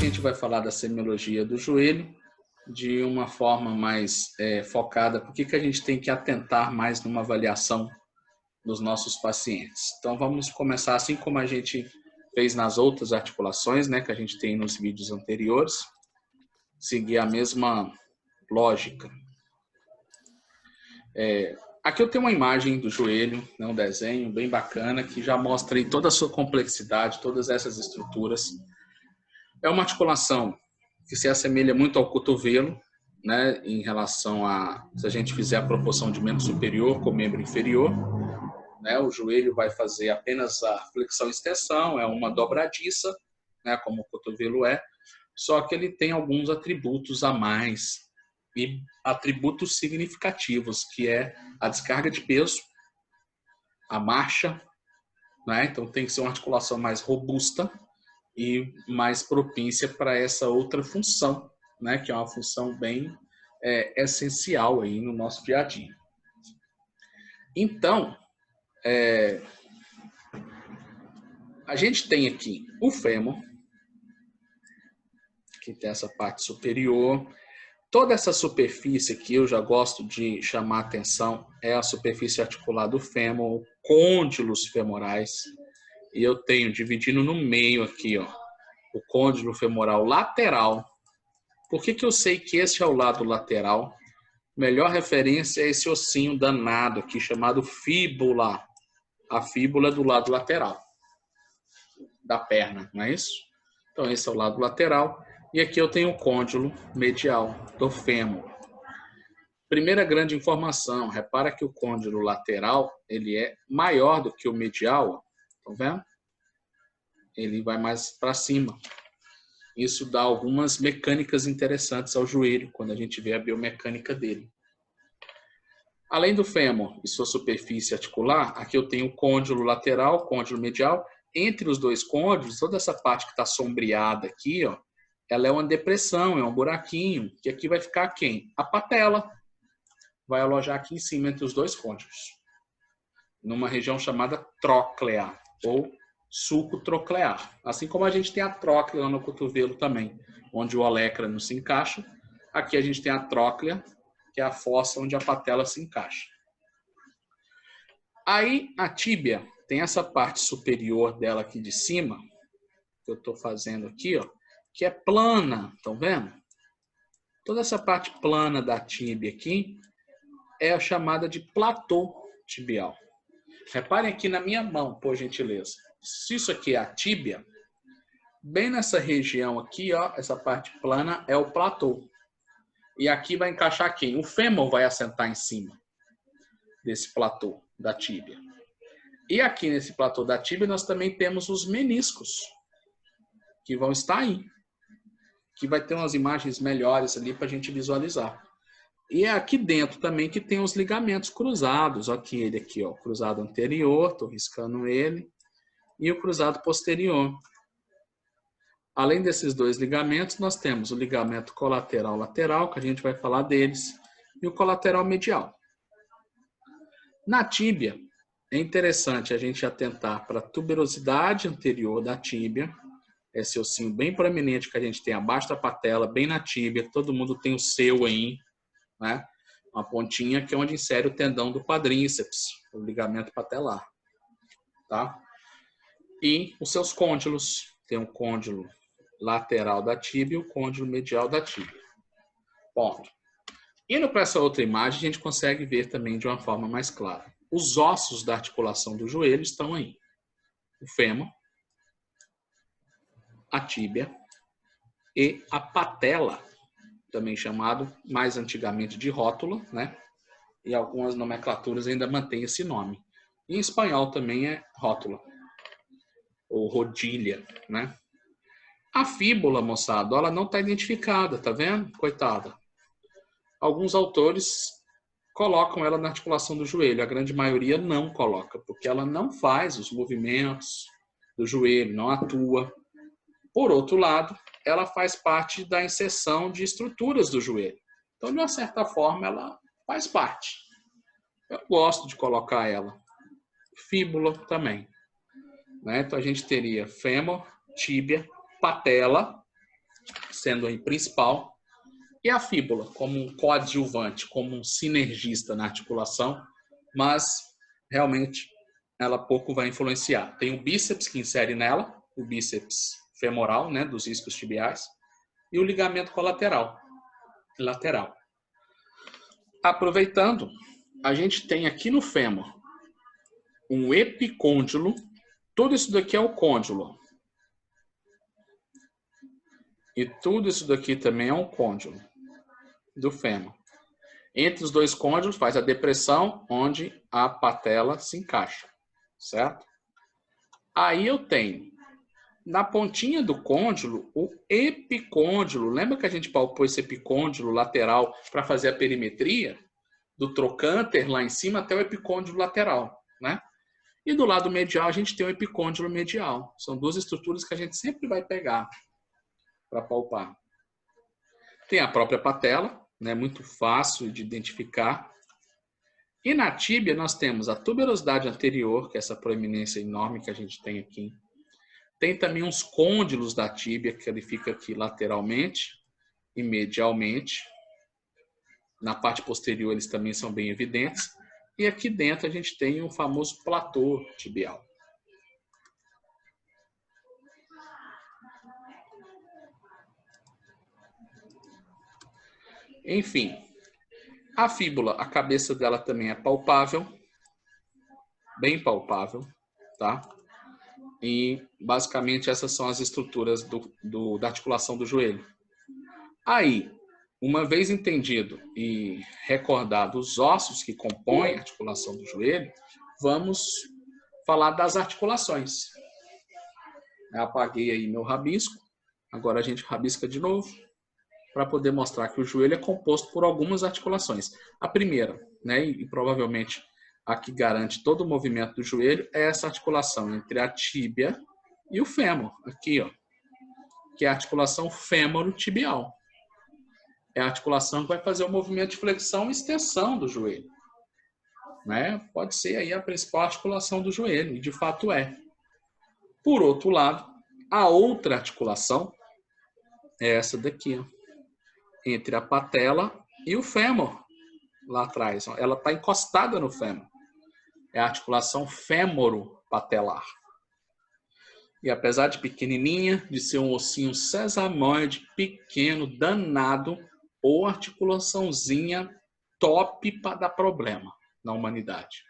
gente vai falar da semiologia do joelho de uma forma mais focada. Por que a gente tem que atentar mais numa avaliação dos nossos pacientes? Então, vamos começar assim como a gente fez nas outras articulações, né, que a gente tem nos vídeos anteriores, seguir a mesma lógica. Aqui eu tenho uma imagem do joelho, né, um desenho bem bacana, que já mostra aí toda a sua complexidade, todas essas estruturas. É uma articulação que se assemelha muito ao cotovelo, né, em relação a, se a gente fizer a proporção de membro superior com membro inferior, né, o joelho vai fazer apenas a flexão e extensão, é uma dobradiça, né, como o cotovelo é, só que ele tem alguns atributos a mais, e atributos significativos, que é a descarga de peso, a marcha, né, então tem que ser uma articulação mais robusta, e mais propícia para essa outra função, né, que é uma função bem essencial aí no nosso dia a dia. Então, a gente tem aqui o fêmur, que tem essa parte superior. Toda essa superfície aqui, eu já gosto de chamar a atenção, é a superfície articular do fêmur, côndilos femorais. E eu tenho dividindo no meio aqui, ó, o côndilo femoral lateral. Por que eu sei que esse é o lado lateral? Melhor referência é esse ossinho danado aqui, chamado fíbula. A fíbula é do lado lateral da perna, não é isso? Então, esse é o lado lateral. E aqui eu tenho o côndilo medial do fêmur. Primeira grande informação, repara que o côndilo lateral, ele é maior do que o medial. Estão vendo? Ele vai mais para cima. Isso dá algumas mecânicas interessantes ao joelho, quando a gente vê a biomecânica dele. Além do fêmur e sua superfície articular, aqui eu tenho o côndilo lateral, côndilo medial. Entre os dois côndilos, toda essa parte que está sombreada aqui, ó, ela é uma depressão, é um buraquinho, que aqui vai ficar quem? A patela. Vai alojar aqui em cima entre os dois côndilos, numa região chamada tróclea, ou sulco troclear. Assim como a gente tem a tróclea no cotovelo também, onde o olecrano se encaixa. Aqui a gente tem a tróclea, que é a fossa onde a patela se encaixa. Aí a tíbia tem essa parte superior dela aqui de cima, que eu estou fazendo aqui, ó, que é plana, estão vendo? Toda essa parte plana da tíbia aqui é a chamada de platô tibial. Reparem aqui na minha mão, por gentileza. Se isso aqui é a tíbia, bem nessa região aqui, ó, essa parte plana é o platô. E aqui vai encaixar quem? O fêmur vai assentar em cima desse platô da tíbia. E aqui nesse platô da tíbia nós também temos os meniscos, que vão estar aí. Que vai ter umas imagens melhores ali para a gente visualizar. E é aqui dentro também que tem os ligamentos cruzados. Aqui ele aqui, ó, cruzado anterior, estou riscando ele. E o cruzado posterior. Além desses dois ligamentos, nós temos o ligamento colateral lateral, que a gente vai falar deles, e o colateral medial. Na tíbia, é interessante a gente atentar para a tuberosidade anterior da tíbia, esse ossinho bem proeminente que a gente tem abaixo da patela, bem na tíbia, todo mundo tem o seu aí, né? Uma pontinha que é onde insere o tendão do quadríceps, o ligamento patelar, tá? E os seus côndilos, tem o côndilo lateral da tíbia e o côndilo medial da tíbia. Ponto. Indo para essa outra imagem, a gente consegue ver também de uma forma mais clara. Os ossos da articulação do joelho estão aí. O fêmur, a tíbia e a patela, também chamado mais antigamente de rótula, né? E algumas nomenclaturas ainda mantêm esse nome. Em espanhol também é rótula, ou rodilha, né? A fíbula, moçada, ela não está identificada, tá vendo? Coitada. Alguns autores colocam ela na articulação do joelho, a grande maioria não coloca, porque ela não faz os movimentos do joelho, não atua. Por outro lado, ela faz parte da inserção de estruturas do joelho. Então, de uma certa forma, ela faz parte. Eu gosto de colocar ela. Fíbula também, né? Então, a gente teria fêmur, tíbia, patela sendo aí principal, e a fíbula como um coadjuvante, como um sinergista na articulação, mas realmente ela pouco vai influenciar. Tem o bíceps que insere nela, o bíceps femoral, né, dos isquios tibiais, e o ligamento colateral, lateral. Aproveitando, a gente tem aqui no fêmur um epicôndilo, tudo isso daqui é o côndilo. E tudo isso daqui também é um côndilo do fêmur. Entre os dois côndilos faz a depressão onde a patela se encaixa, certo? Aí eu tenho, na pontinha do côndilo, o epicôndilo. Lembra que a gente palpou esse epicôndilo lateral para fazer a perimetria? Do trocânter lá em cima até o epicôndilo lateral, né? E do lado medial a gente tem o epicôndilo medial. São duas estruturas que a gente sempre vai pegar para palpar. Tem a própria patela, né, muito fácil de identificar. E na tíbia nós temos a tuberosidade anterior, que é essa proeminência enorme que a gente tem aqui. Tem também uns côndilos da tíbia, que ele fica aqui lateralmente e medialmente. Na parte posterior eles também são bem evidentes. E aqui dentro a gente tem o famoso platô tibial. Enfim, a fíbula, a cabeça dela também é palpável, bem palpável, tá? E basicamente essas são as estruturas da articulação do joelho. Aí, uma vez entendido e recordado os ossos que compõem a articulação do joelho, vamos falar das articulações. Eu apaguei aí meu rabisco, agora a gente rabisca de novo, para poder mostrar que o joelho é composto por algumas articulações. A primeira, né, e provavelmente a que garante todo o movimento do joelho, é essa articulação entre a tíbia e o fêmur, aqui, ó, que é a articulação fêmoro-tibial. É a articulação que vai fazer o movimento de flexão e extensão do joelho. Né? Pode ser aí a principal articulação do joelho, e de fato é. Por outro lado, a outra articulação é essa daqui, ó, entre a patela e o fêmur, lá atrás. Ó. Ela está encostada no fêmur. É a articulação fêmoro-patelar. E apesar de pequenininha, de ser um ossinho sesamoide pequeno, danado, ou articulaçãozinha top para dar problema na humanidade.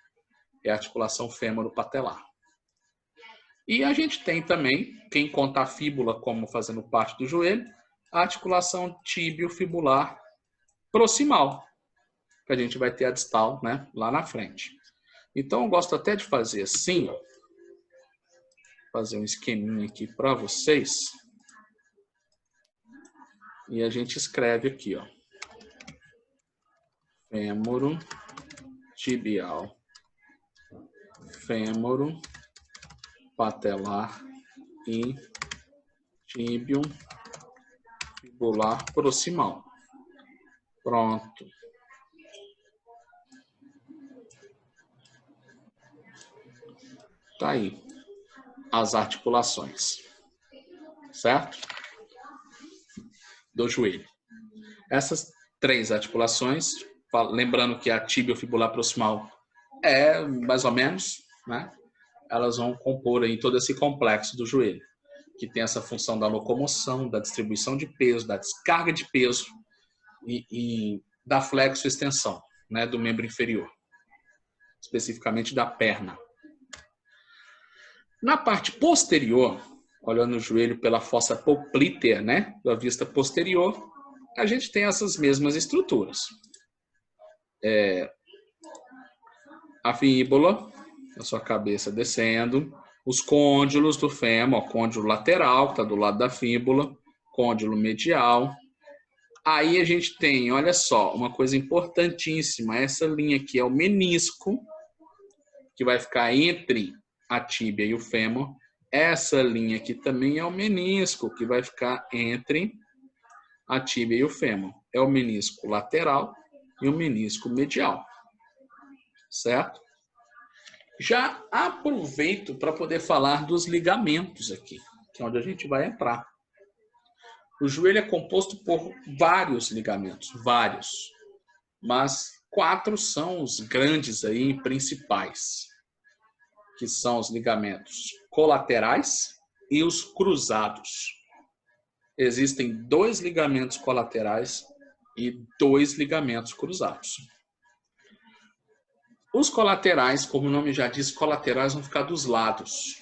É a articulação fêmoro-patelar. E a gente tem também, quem conta a fíbula como fazendo parte do joelho, a articulação tíbio-fibular proximal, que a gente vai ter a distal, né, lá na frente. Então eu gosto até de fazer assim, ó, fazer um esqueminha aqui para vocês. E a gente escreve aqui, ó, fêmoro tibial, fêmoro patelar e tíbio fibular proximal. Pronto. Tá aí as articulações, certo? Do joelho. Essas três articulações, lembrando que a tibio-fibular proximal é mais ou menos, né? Elas vão compor aí todo esse complexo do joelho, que tem essa função da locomoção, da distribuição de peso, da descarga de peso e da flexo-extensão, né, do membro inferior, especificamente da perna. Na parte posterior, olhando o joelho pela fossa poplítea, né, da vista posterior, a gente tem essas mesmas estruturas. A fíbula, a sua cabeça descendo, os côndilos do fêmur, ó, côndilo lateral, que está do lado da fíbula, côndilo medial. Aí a gente tem, olha só, uma coisa importantíssima, essa linha aqui é o menisco, que vai ficar entre a tíbia e o fêmur. Essa linha aqui também é o menisco, que vai ficar entre a tíbia e o fêmur. É o menisco lateral e o menisco medial. Certo? Já aproveito para poder falar dos ligamentos aqui, que é onde a gente vai entrar. O joelho é composto por vários ligamentos, vários. Mas 4 são os grandes aí, principais, que são os ligamentos colaterais e os cruzados. Existem 2 ligamentos colaterais e 2 ligamentos cruzados. Os colaterais, como o nome já diz, colaterais vão ficar dos lados.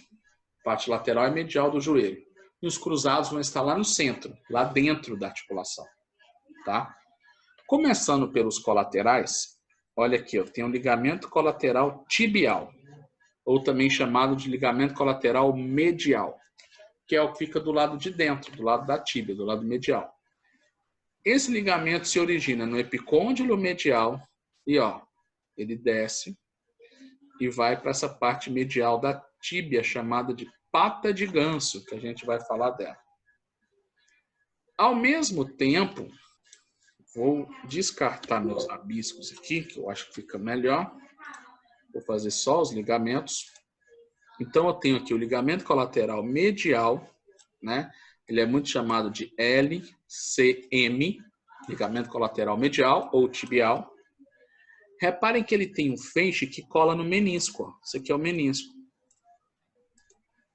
A parte lateral e medial do joelho. E os cruzados vão estar lá no centro, lá dentro da articulação. Tá? Começando pelos colaterais, olha aqui, eu tenho o ligamento colateral tibial, ou também chamado de ligamento colateral medial, que é o que fica do lado de dentro, do lado da tíbia, do lado medial. Esse ligamento se origina no epicôndilo medial e ele desce e vai para essa parte medial da tíbia, chamada de pata de ganso, que a gente vai falar dela. Ao mesmo tempo, vou descartar meus rabiscos aqui, que eu acho que fica melhor. Vou fazer só os ligamentos. Então, eu tenho aqui o ligamento colateral medial, né? Ele é muito chamado de LCM, ligamento colateral medial ou tibial. Reparem que ele tem um feixe que cola no menisco. Esse aqui é o menisco.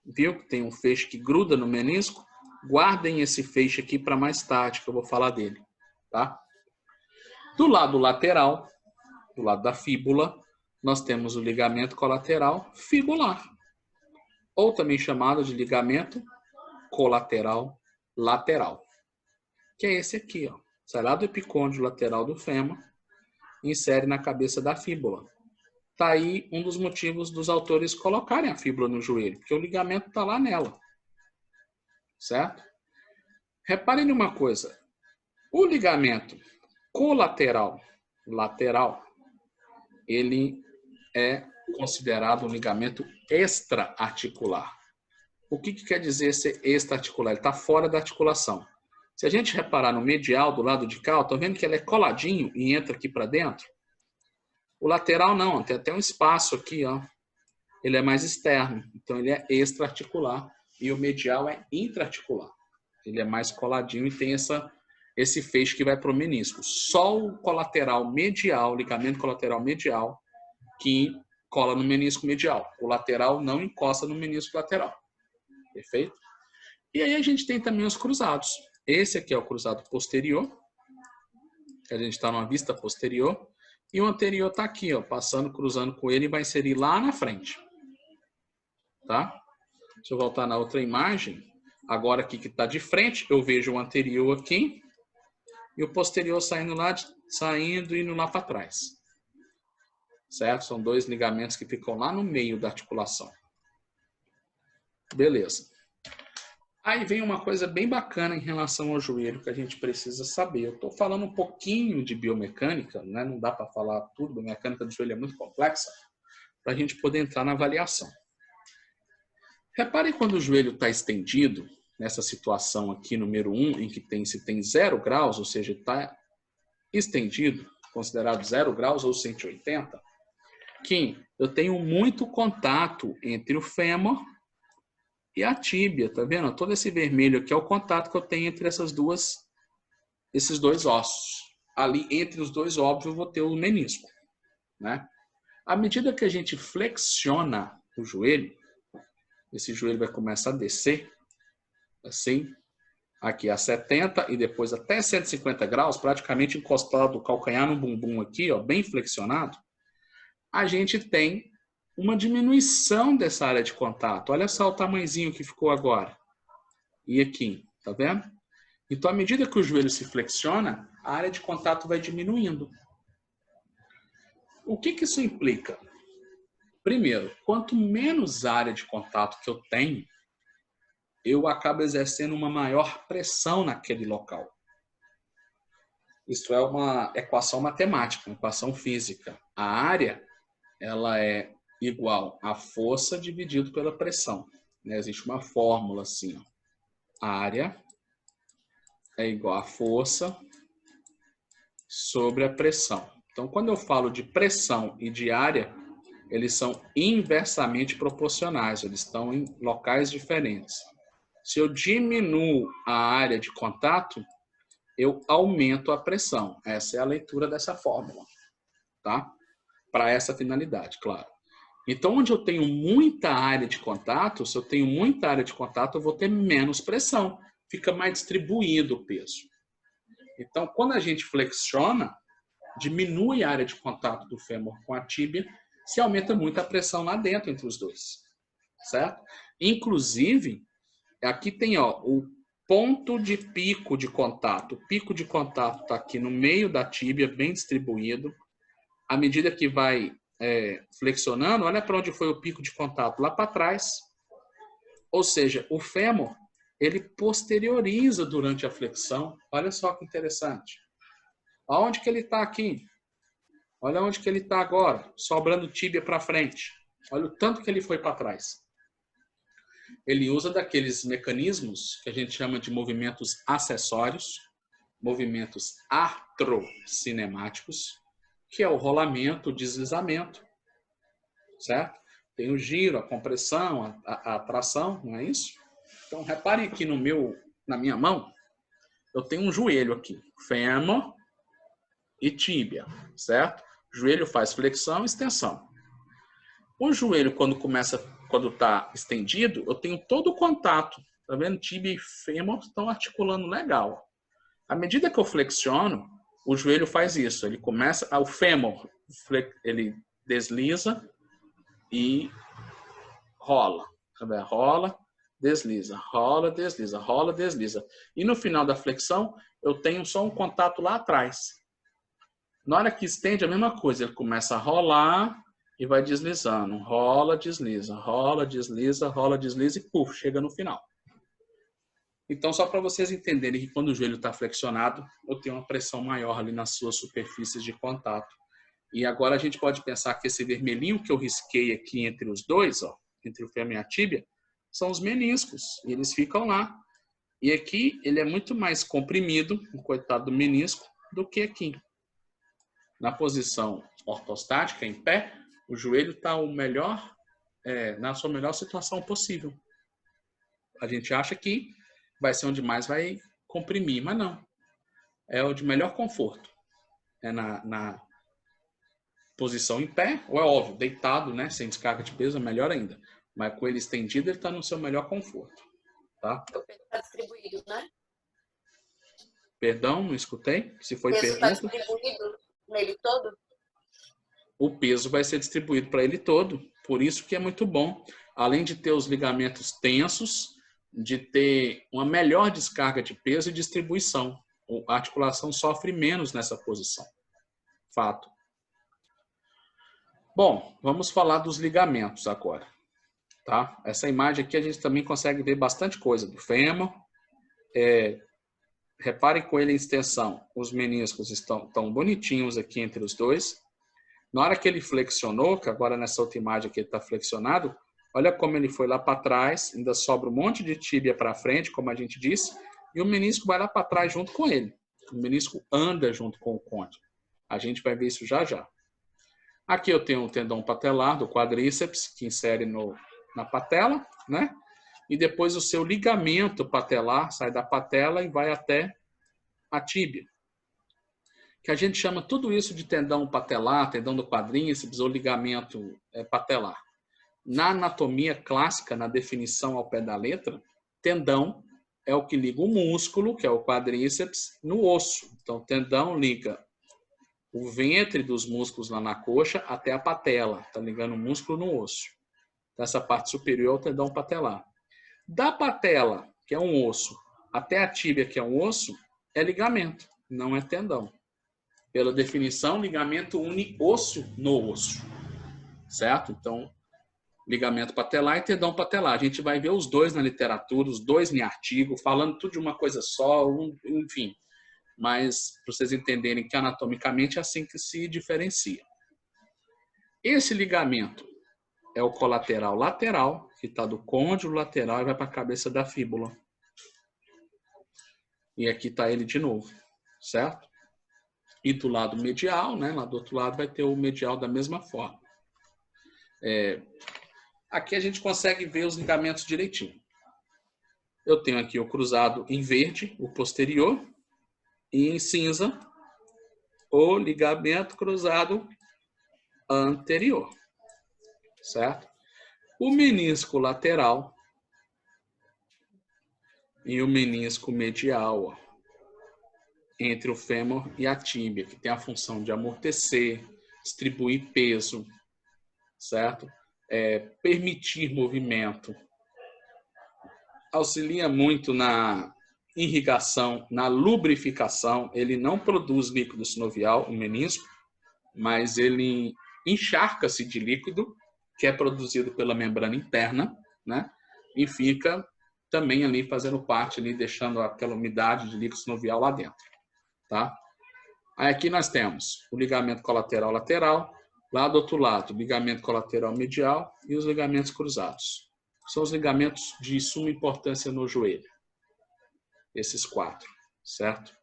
Viu que tem um feixe que gruda no menisco? Guardem esse feixe aqui para mais tarde, que eu vou falar dele. Tá? Do lado lateral, do lado da fíbula, nós temos o ligamento colateral fibular, ou também chamado de ligamento colateral lateral, que é esse aqui, sai lá do epicôndilo lateral do fêmur, insere na cabeça da fíbula. Tá aí um dos motivos dos autores colocarem a fíbula no joelho, porque o ligamento está lá nela, certo? Reparem numa coisa, o ligamento colateral lateral, ele é considerado um ligamento extra-articular. O que quer dizer ser extra-articular? Ele está fora da articulação. Se a gente reparar no medial, do lado de cá, estão vendo que ele é coladinho e entra aqui para dentro? O lateral não, tem até um espaço aqui, ele é mais externo, então ele é extra-articular. E o medial é intra-articular. Ele é mais coladinho e tem esse feixe que vai para o menisco. Só o colateral medial, ligamento colateral medial, que cola no menisco medial. O lateral não encosta no menisco lateral. Perfeito? E aí a gente tem também os cruzados. Esse aqui é o cruzado posterior, que a gente está numa vista posterior. E o anterior está aqui, passando, cruzando com ele e vai inserir lá na frente. Tá? Deixa eu voltar na outra imagem. Agora aqui que está de frente, eu vejo o anterior aqui e o posterior saindo e indo lá para trás. Certo? São 2 ligamentos que ficam lá no meio da articulação. Beleza. Aí vem uma coisa bem bacana em relação ao joelho que a gente precisa saber. Eu estou falando um pouquinho de biomecânica, né? Não dá para falar tudo, a biomecânica do joelho é muito complexa, para a gente poder entrar na avaliação. Reparem quando o joelho está estendido, nessa situação aqui, número 1, em que se tem 0 graus, ou seja, está estendido, considerado 0 graus ou 180, que eu tenho muito contato entre o fêmur e a tíbia, tá vendo? Todo esse vermelho aqui é o contato que eu tenho entre esses 2 ossos. Ali, entre os 2, óbvio, eu vou ter o menisco, né? À medida que a gente flexiona o joelho, esse joelho vai começar a descer, assim, aqui a 70 e depois até 150 graus, praticamente encostado o calcanhar no bumbum aqui, bem flexionado, a gente tem uma diminuição dessa área de contato. Olha só o tamanhozinho que ficou agora. E aqui, tá vendo? Então, à medida que o joelho se flexiona, a área de contato vai diminuindo. O que isso implica? Primeiro, quanto menos área de contato que eu tenho, eu acabo exercendo uma maior pressão naquele local. Isso é uma equação matemática, uma equação física. A área, ela é igual a força dividido pela pressão. Né? Existe uma fórmula assim. A área é igual a força sobre a pressão. Então, quando eu falo de pressão e de área, eles são inversamente proporcionais. Eles estão em locais diferentes. Se eu diminuo a área de contato, eu aumento a pressão. Essa é a leitura dessa fórmula, tá? Para essa finalidade, claro. Então, onde eu tenho muita área de contato, se eu tenho muita área de contato, eu vou ter menos pressão. Fica mais distribuído o peso. Então, quando a gente flexiona, diminui a área de contato do fêmur com a tíbia, se aumenta muito a pressão lá dentro entre os dois, certo? Inclusive, aqui tem o ponto de pico de contato. O pico de contato está aqui no meio da tíbia, bem distribuído. À medida que vai flexionando, olha para onde foi o pico de contato, lá para trás. Ou seja, o fêmur, ele posterioriza durante a flexão. Olha só que interessante. Aonde que ele está aqui? Olha onde que ele está agora, sobrando tíbia para frente. Olha o tanto que ele foi para trás. Ele usa daqueles mecanismos que a gente chama de movimentos acessórios, movimentos artrocinemáticos, que é o rolamento, o deslizamento, certo? Tem o giro, a compressão, a tração, não é isso? Então, reparem aqui na minha mão, eu tenho um joelho aqui, fêmur e tíbia, certo? O joelho faz flexão e extensão. O joelho, quando está estendido, eu tenho todo o contato. Tá vendo? Tíbia e fêmur estão articulando legal. À medida que eu flexiono, o joelho faz isso. Ele começa, o fêmur, ele desliza e rola. Tá vendo? Rola, desliza, rola, desliza, rola, desliza. E no final da flexão, eu tenho só um contato lá atrás. Na hora que estende, a mesma coisa. Ele começa a rolar e vai deslizando. Rola, desliza, rola, desliza, rola, desliza e puf, chega no final. Então, só para vocês entenderem que quando o joelho está flexionado, eu tenho uma pressão maior ali nas suas superfícies de contato. E agora a gente pode pensar que esse vermelhinho que eu risquei aqui entre os dois, ó, entre o fêmur e a tíbia, são os meniscos. E eles ficam lá. E aqui ele é muito mais comprimido, o coitado do menisco, do que aqui. Na posição ortostática, em pé, o joelho está na sua melhor situação possível. A gente acha que vai ser onde mais vai comprimir, mas não. É o de melhor conforto. É na posição em pé, ou é óbvio, deitado, né, sem descarga de peso, é melhor ainda. Mas com ele estendido, ele está no seu melhor conforto. Tá? O peso está distribuído, né? Perdão, não escutei? Se foi pergunta. O peso está distribuído nele todo? O peso vai ser distribuído para ele todo. Por isso que é muito bom. Além de ter os ligamentos tensos, de ter uma melhor descarga de peso e distribuição. A articulação sofre menos nessa posição. Fato. Bom, vamos falar dos ligamentos agora. Tá? Essa imagem aqui a gente também consegue ver bastante coisa do fêmur. Reparem com ele em extensão. Os meniscos estão bonitinhos aqui entre os dois. Na hora que ele flexionou, que agora nessa outra imagem aqui ele está flexionado, olha como ele foi lá para trás, ainda sobra um monte de tíbia para frente, como a gente disse, e o menisco vai lá para trás junto com ele. O menisco anda junto com o côndilo. A gente vai ver isso já já. Aqui eu tenho o tendão patelar do quadríceps, que insere na patela, né? E depois o seu ligamento patelar sai da patela e vai até a tíbia. Que a gente chama tudo isso de tendão patelar, tendão do quadríceps ou ligamento patelar. Na anatomia clássica, na definição ao pé da letra, tendão é o que liga o músculo, que é o quadríceps, no osso. Então, tendão liga o ventre dos músculos lá na coxa até a patela. Está ligando o músculo no osso. Essa parte superior é o tendão patelar. Da patela, que é um osso, até a tíbia, que é um osso, é ligamento, não é tendão. Pela definição, ligamento une osso no osso. Certo? Então, ligamento patelar e tendão patelar. A gente vai ver os dois na literatura, os dois em artigo, falando tudo de uma coisa só, enfim. Mas, para vocês entenderem que anatomicamente é assim que se diferencia. Esse ligamento é o colateral lateral, que está do côndilo lateral e vai para a cabeça da fíbula. E aqui está ele de novo, certo? E do lado medial, né? Lá do outro lado vai ter o medial da mesma forma. Aqui a gente consegue ver os ligamentos direitinho. eu tenho aqui o cruzado em verde, o posterior, e em cinza, o ligamento cruzado anterior, certo? O menisco lateral e o menisco medial, ó, entre o fêmur e a tíbia, que tem a função de amortecer, distribuir peso, certo? Permitir movimento. Auxilia muito na irrigação, na lubrificação. Ele não produz líquido sinovial, o menisco, mas ele encharca-se de líquido, que é produzido pela membrana interna, né? E fica também ali fazendo parte, ali, deixando aquela umidade de líquido sinovial lá dentro. Tá? Aí aqui nós temos o ligamento colateral lateral, lá do outro lado, o ligamento colateral medial e os ligamentos cruzados. São os ligamentos de suma importância no joelho. Esses 4, certo?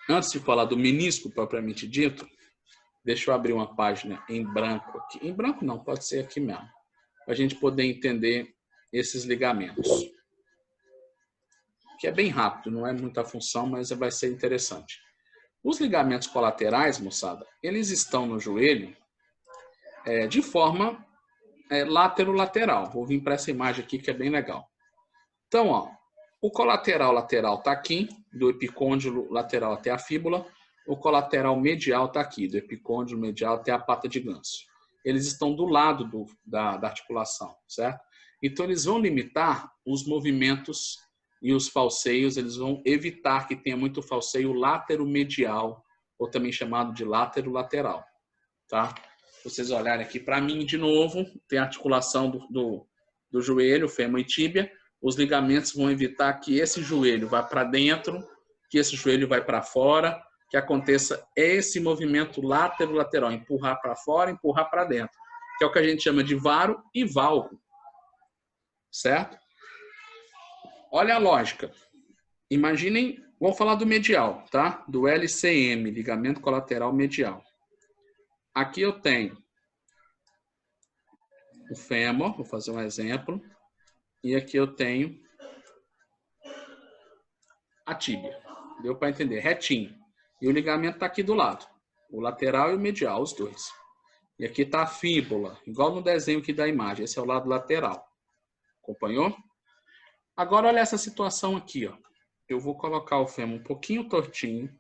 Antes de falar do menisco propriamente dito, deixa eu abrir uma página em branco aqui. Em branco não, pode ser aqui mesmo. Para a gente poder entender esses ligamentos. Que é bem rápido, não é muita função, mas vai ser interessante. Os ligamentos colaterais, moçada, eles estão no joelho de forma lateral. Vou vir para essa imagem aqui que é bem legal. Então, ó, o colateral lateral está aqui, do epicôndilo lateral até a fíbula. O colateral medial está aqui, do epicôndilo medial até a pata de ganso. Eles estão do lado da articulação, certo? Então, eles vão limitar os movimentos e os falseios, eles vão evitar que tenha muito falseio lateromedial, ou também chamado de lateral, tá? Se vocês olharem aqui para mim de novo, tem a articulação do joelho, fêmur e tíbia. Os ligamentos vão evitar que esse joelho vá para dentro, que esse joelho vai para fora, que aconteça esse movimento lateral, empurrar para fora, empurrar para dentro, que é o que a gente chama de varo e valgo, certo? Olha a lógica. Imaginem, vamos falar do medial, tá? Do LCM, ligamento colateral medial. Aqui eu tenho o fêmur, vou fazer um exemplo, e aqui eu tenho a tíbia. Deu para entender? Retinho. E o ligamento está aqui do lado. O lateral e o medial, os dois. E aqui está a fíbula, igual no desenho aqui da imagem. Esse é o lado lateral. Acompanhou? Agora, olha essa situação aqui, ó. Eu vou colocar o fêmur um pouquinho tortinho.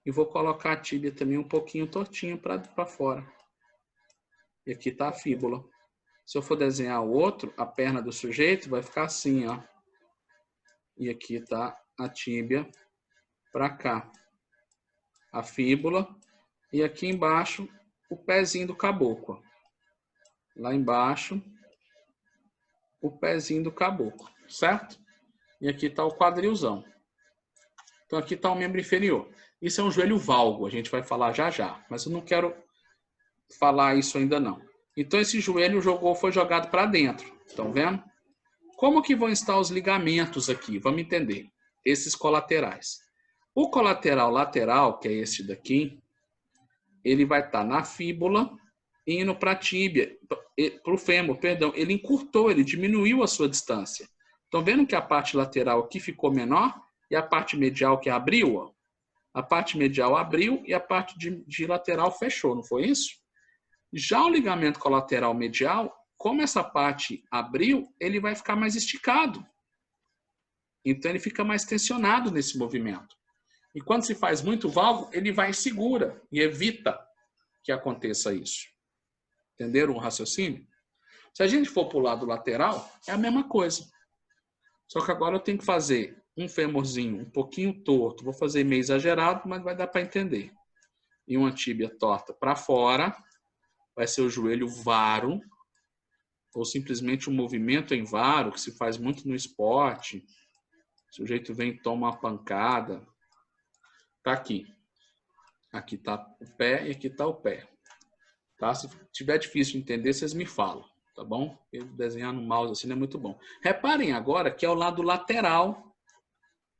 E vou colocar a tíbia também um pouquinho tortinho para fora. E aqui está a fíbula. Se eu for desenhar o outro, a perna do sujeito vai ficar assim, ó. E aqui está a tíbia para cá. A fíbula. E aqui embaixo, o pezinho do caboclo. Lá embaixo, o pezinho do caboclo, certo? E aqui está o quadrilzão. Então aqui está o membro inferior. Isso é um joelho valgo, a gente vai falar já já, mas eu não quero falar isso ainda não. Então esse joelho foi jogado para dentro, estão vendo? Como que vão estar os ligamentos aqui? Vamos entender. Esses colaterais. O colateral lateral, que é esse daqui, ele vai estar na fíbula, indo para a tíbia, para o fêmur, perdão. Ele encurtou, ele diminuiu a sua distância. Estão vendo que a parte lateral aqui ficou menor e a parte medial que abriu, ó, a parte medial abriu e a parte de lateral fechou, não foi isso? Já o ligamento colateral medial, como essa parte abriu, ele vai ficar mais esticado. Então ele fica mais tensionado nesse movimento. E quando se faz muito valgo, ele vai e segura e evita que aconteça isso. Entenderam o raciocínio? Se a gente for para o lado lateral, é a mesma coisa. Só que agora eu tenho que fazer um fêmurzinho um pouquinho torto. Vou fazer meio exagerado, mas vai dar para entender. E uma tíbia torta para fora. Vai ser o joelho varo. Ou simplesmente um movimento em varo, que se faz muito no esporte. O sujeito vem e toma uma pancada. Tá aqui. Aqui tá o pé e aqui tá o pé. Tá? Se tiver difícil de entender, vocês me falam. Tá bom? Eu desenhar no mouse assim não é muito bom. Reparem agora que é o lado lateral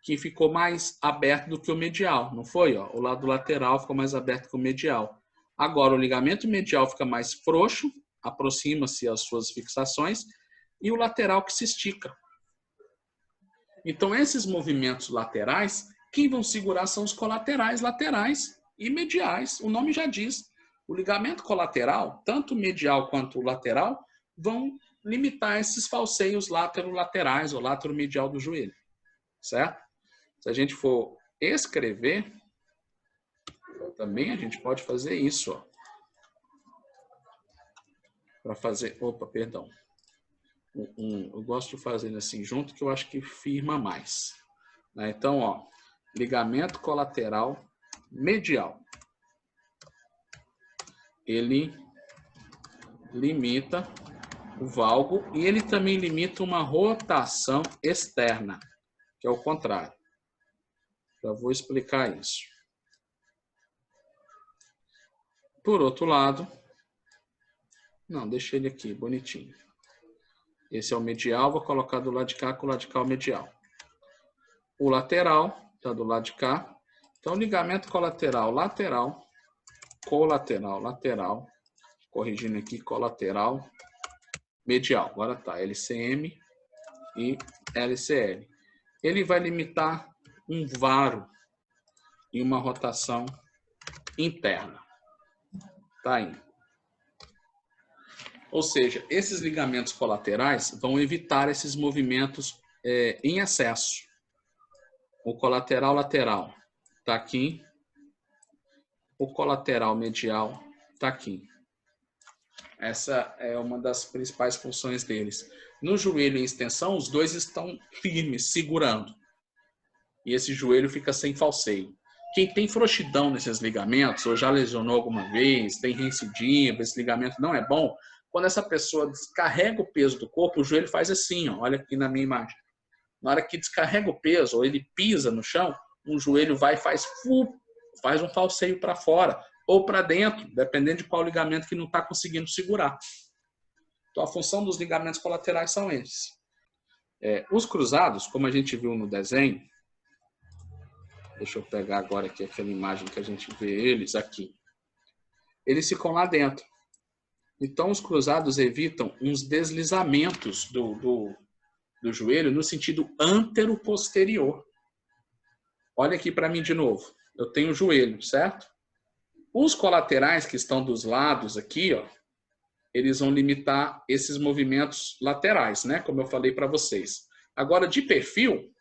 que ficou mais aberto do que o medial. Não foi? Ó? O lado lateral ficou mais aberto que o medial. Agora o ligamento medial fica mais frouxo, aproxima-se as suas fixações. e o lateral que se estica. Então, esses movimentos laterais, quem vão segurar são os colaterais laterais e mediais. O nome já diz. O ligamento colateral, tanto medial quanto lateral, vão limitar esses falseios laterolaterais ou lateromedial do joelho. Certo? Se a gente for escrever, também a gente pode fazer isso, ó. Para fazer... Opa, perdão. Eu gosto de fazer assim junto, que eu acho que firma mais. Então, ó, ligamento colateral medial. Ele limita o valgo e ele também limita uma rotação externa, que é o contrário. Já vou explicar isso. Por outro lado, não, deixa ele aqui, bonitinho. Esse é o medial, vou colocar do lado de cá com o lado de cá o medial. O lateral está do lado de cá. Então, ligamento colateral lateral, colateral lateral, corrigindo aqui, colateral medial. Agora tá, LCM e LCL. Ele vai limitar um varo e uma rotação interna. Tá aí. Ou seja, esses ligamentos colaterais vão evitar esses movimentos em excesso. O colateral lateral está aqui. O colateral medial está aqui. Essa é uma das principais funções deles. No joelho em extensão, os dois estão firmes, segurando. E esse joelho fica sem falseio. Quem tem frouxidão nesses ligamentos, ou já lesionou alguma vez, tem recidiva, esse ligamento não é bom, quando essa pessoa descarrega o peso do corpo, o joelho faz assim, ó, olha aqui na minha imagem. Na hora que descarrega o peso, ou ele pisa no chão, um joelho vai e faz um falseio para fora, ou para dentro, dependendo de qual ligamento que não está conseguindo segurar. Então, a função dos ligamentos colaterais são esses. Os cruzados, como a gente viu no desenho, deixa eu pegar agora aqui aquela imagem que a gente vê eles aqui. Eles ficam lá dentro. Então, os cruzados evitam uns deslizamentos do joelho no sentido antero-posterior. Olha aqui para mim de novo. Eu tenho o joelho, certo? Os colaterais que estão dos lados aqui, ó, eles vão limitar esses movimentos laterais, né? Como eu falei para vocês. Agora, de perfil,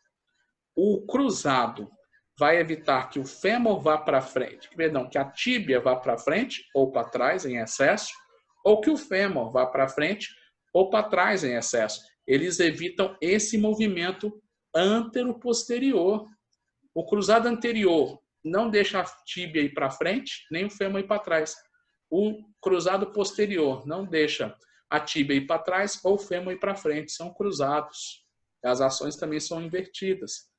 o cruzado vai evitar que o fêmur vá para frente, perdão, que a tíbia vá para frente ou para trás em excesso, ou que o fêmur vá para frente ou para trás em excesso. Eles evitam esse movimento antero-posterior. O cruzado anterior não deixa a tíbia ir para frente, nem o fêmur ir para trás. O cruzado posterior não deixa a tíbia ir para trás ou o fêmur ir para frente. São cruzados. As ações também são invertidas.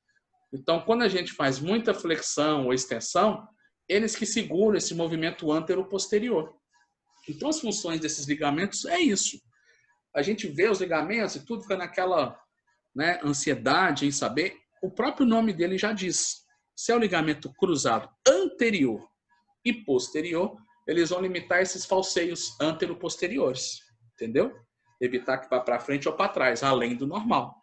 Então, quando a gente faz muita flexão ou extensão, eles que seguram esse movimento antero-posterior. Então, as funções desses ligamentos é isso. A gente vê os ligamentos e tudo fica naquela, né, ansiedade em saber. O próprio nome dele já diz. Se é o ligamento cruzado anterior e posterior, eles vão limitar esses falseios antero-posteriores. Entendeu? Evitar que vá para frente ou para trás, além do normal.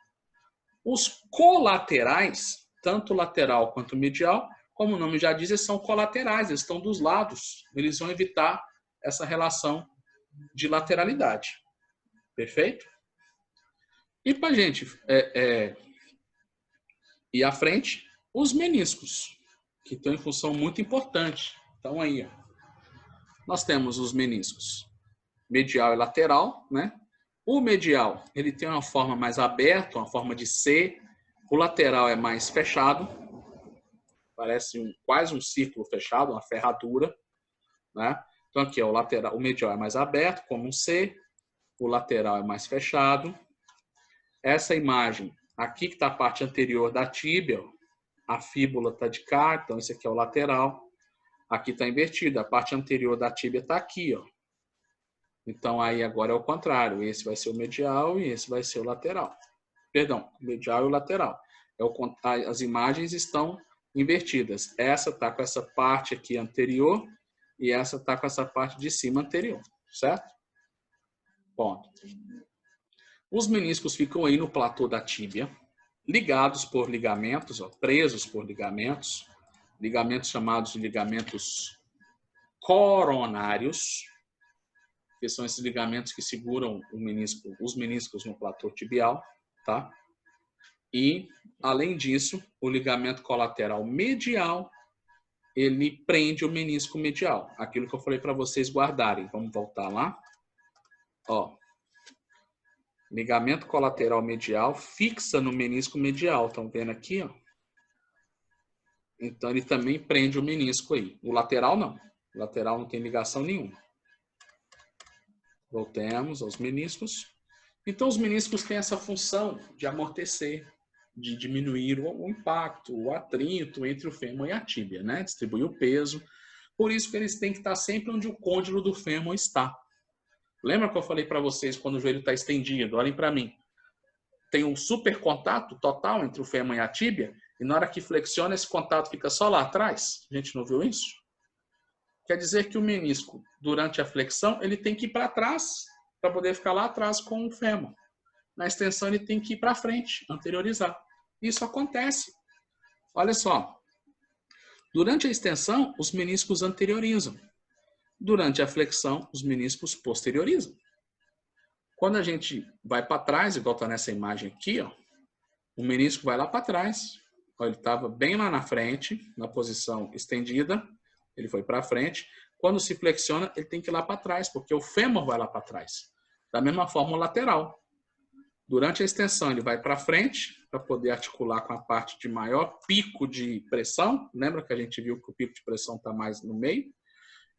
Os colaterais, tanto lateral quanto medial, como o nome já diz, eles são colaterais, eles estão dos lados. Eles vão evitar essa relação de lateralidade. Perfeito? E para a gente ir à frente, os meniscos, que estão em função muito importante. Então aí, ó, nós temos os meniscos medial e lateral, né? O medial, ele tem uma forma mais aberta, uma forma de C. O lateral é mais fechado, parece quase um círculo fechado, uma ferradura, né? Então aqui, ó, o lateral, o medial é mais aberto, como um C. O lateral é mais fechado. Essa imagem, aqui que está a parte anterior da tíbia, a fíbula está de cá, então esse aqui é o lateral. Aqui está invertido, a parte anterior da tíbia está aqui, ó. Então aí agora é o contrário, esse vai ser o medial e esse vai ser o lateral. Perdão, o medial e o lateral. As imagens estão invertidas. Essa está com essa parte aqui anterior e essa está com essa parte de cima anterior, certo? Ponto. Os meniscos ficam aí no platô da tíbia, ligados por ligamentos, ó, presos por ligamentos chamados de ligamentos coronários, que são esses ligamentos que seguram os meniscos no platô tibial, tá? E, além disso, o ligamento colateral medial, ele prende o menisco medial. Aquilo que eu falei para vocês guardarem. Vamos voltar lá. Ó, ligamento colateral medial fixa no menisco medial. Estão vendo aqui, ó? Então, ele também prende o menisco aí. O lateral, não. O lateral não tem ligação nenhuma. Voltemos aos meniscos. Então, os meniscos têm essa função de amortecer, de diminuir o impacto, o atrito entre o fêmur e a tíbia, né? Distribuir o peso. Por isso que eles têm que estar sempre onde o côndilo do fêmur está. Lembra que eu falei para vocês quando o joelho está estendido? Olhem para mim. Tem um super contato total entre o fêmur e a tíbia, e na hora que flexiona, esse contato fica só lá atrás. A gente não viu isso? Quer dizer que o menisco, durante a flexão, ele tem que ir para trás, para poder ficar lá atrás com o fêmur. Na extensão, ele tem que ir para frente, anteriorizar. Isso acontece. Olha só. Durante a extensão, os meniscos anteriorizam. Durante a flexão, os meniscos posteriorizam. Quando a gente vai para trás, igual está nessa imagem aqui, ó, o menisco vai lá para trás. Ó, ele estava bem lá na frente, na posição estendida. Ele foi para frente. Quando se flexiona, ele tem que ir lá para trás, porque o fêmur vai lá para trás. Da mesma forma, o lateral. Durante a extensão, ele vai para frente, para poder articular com a parte de maior pico de pressão. Lembra que a gente viu que o pico de pressão está mais no meio?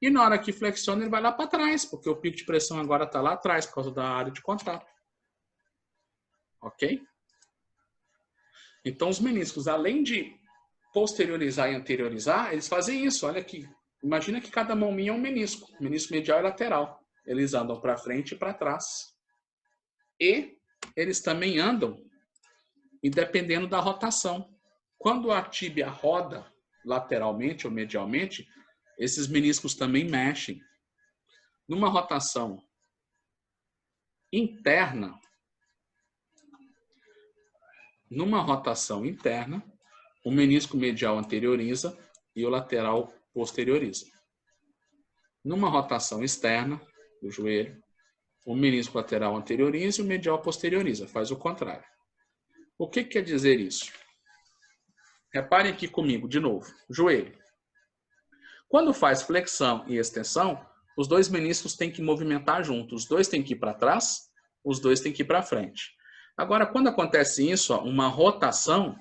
E na hora que flexiona, ele vai lá para trás, porque o pico de pressão agora está lá atrás, por causa da área de contato. Ok? Então, os meniscos, além de posteriorizar e anteriorizar, eles fazem isso. Olha aqui. Imagina que cada mão minha é um menisco. Menisco medial e lateral. Eles andam para frente e para trás. E eles também andam e dependendo da rotação. Quando a tíbia roda lateralmente ou medialmente, esses meniscos também mexem. Numa rotação interna, o menisco medial anterioriza e o lateral posterioriza. Numa rotação externa do joelho, o menisco lateral anterioriza e o medial posterioriza, faz o contrário. O que quer dizer isso? Reparem aqui comigo, de novo, joelho. Quando faz flexão e extensão, os dois meniscos têm que movimentar juntos. Os dois têm que ir para trás, os dois têm que ir para frente. Agora, quando acontece isso, ó, uma rotação,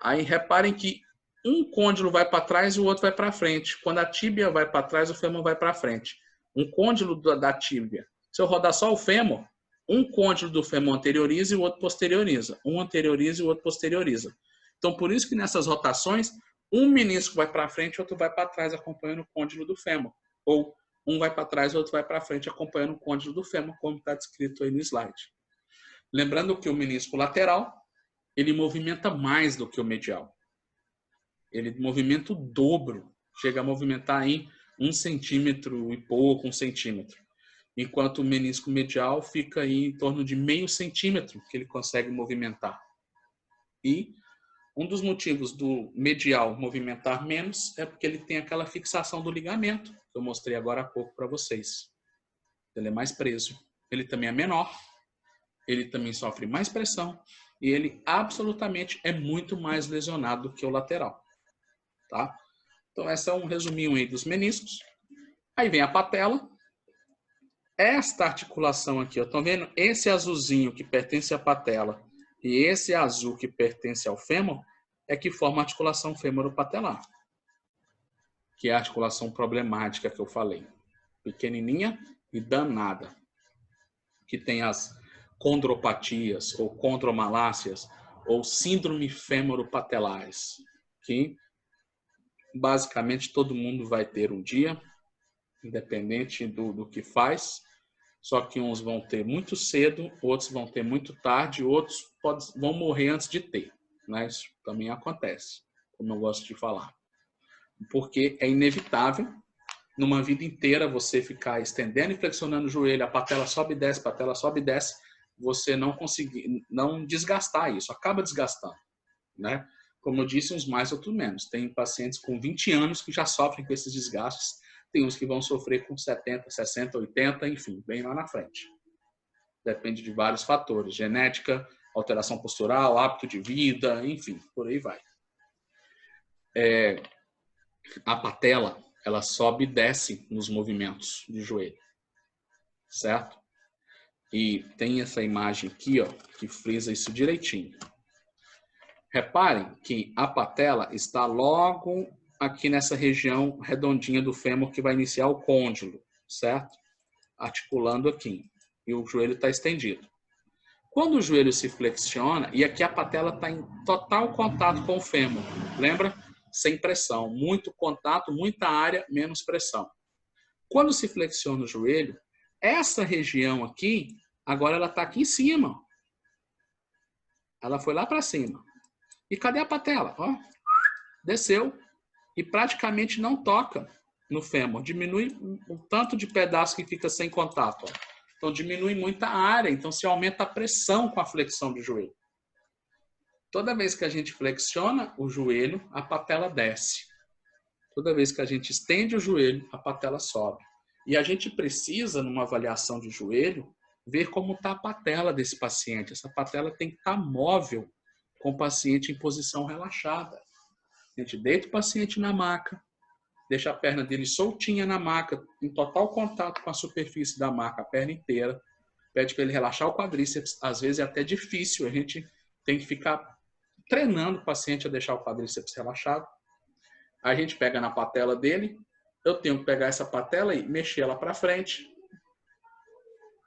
aí reparem que um côndilo vai para trás e o outro vai para frente. Quando a tíbia vai para trás, o fêmur vai para frente. Um côndilo da tíbia. Se eu rodar só o fêmur, um côndilo do fêmur anterioriza e o outro posterioriza. Um anterioriza e o outro posterioriza. Então, por isso que nessas rotações, um menisco vai para frente e o outro vai para trás, acompanhando o côndilo do fêmur. Ou um vai para trás e o outro vai para frente, acompanhando o côndilo do fêmur, como está descrito aí no slide. Lembrando que o menisco lateral, ele movimenta mais do que o medial. Ele movimenta o dobro. Chega a movimentar aí 1 centímetro e pouco, 1 centímetro. Enquanto o menisco medial fica aí em torno de meio centímetro que ele consegue movimentar. E um dos motivos do medial movimentar menos é porque ele tem aquela fixação do ligamento, que eu mostrei agora há pouco para vocês. Ele é mais preso. Ele também é menor. Ele também sofre mais pressão. E ele absolutamente é muito mais lesionado que o lateral. Tá? Então, esse é um resuminho aí dos meniscos. Aí vem a patela. Esta articulação aqui, estão vendo? Esse azulzinho que pertence à patela e esse azul que pertence ao fêmur é que forma a articulação fêmuro-patelar, que é a articulação problemática que eu falei. Pequenininha e danada. Que tem as condropatias ou condromalácias ou síndrome fêmuro-patelares, que basicamente todo mundo vai ter um dia, independente do que faz, só que uns vão ter muito cedo, outros vão ter muito tarde, outros vão morrer antes de ter. Né? Isso também acontece, como eu gosto de falar. Porque é inevitável, numa vida inteira, você ficar estendendo e flexionando o joelho, a patela sobe e desce, você não desgastar isso, acaba desgastando, né? Como eu disse, uns mais, outros menos. Tem pacientes com 20 anos que já sofrem com esses desgastes, tem uns que vão sofrer com 70, 60, 80, enfim, bem lá na frente. Depende de vários fatores, genética, alteração postural, hábito de vida, enfim, por aí vai. A patela, ela sobe e desce nos movimentos de joelho, certo? E tem essa imagem aqui, ó, que frisa isso direitinho. Reparem que a patela está logo aqui nessa região redondinha do fêmur que vai iniciar o côndilo, certo? Articulando aqui. E o joelho está estendido. Quando o joelho se flexiona, e aqui a patela está em total contato com o fêmur, lembra? Sem pressão. Muito contato, muita área, menos pressão. Quando se flexiona o joelho, essa região aqui, agora ela está aqui em cima. Ela foi lá para cima. E cadê a patela? Ó, desceu e praticamente não toca no fêmur. Diminui o tanto de pedaço que fica sem contato. Ó. Então diminui muita área, então se aumenta a pressão com a flexão do joelho. Toda vez que a gente flexiona o joelho, a patela desce. Toda vez que a gente estende o joelho, a patela sobe. E a gente precisa, numa avaliação de joelho, ver como está a patela desse paciente. Essa patela tem que estar móvel com o paciente em posição relaxada. A gente deita o paciente na maca, deixa a perna dele soltinha na maca, em total contato com a superfície da maca, a perna inteira. Pede para ele relaxar o quadríceps. Às vezes é até difícil, a gente tem que ficar treinando o paciente a deixar o quadríceps relaxado. A gente pega na patela dele, eu tenho que pegar essa patela e mexer ela para frente,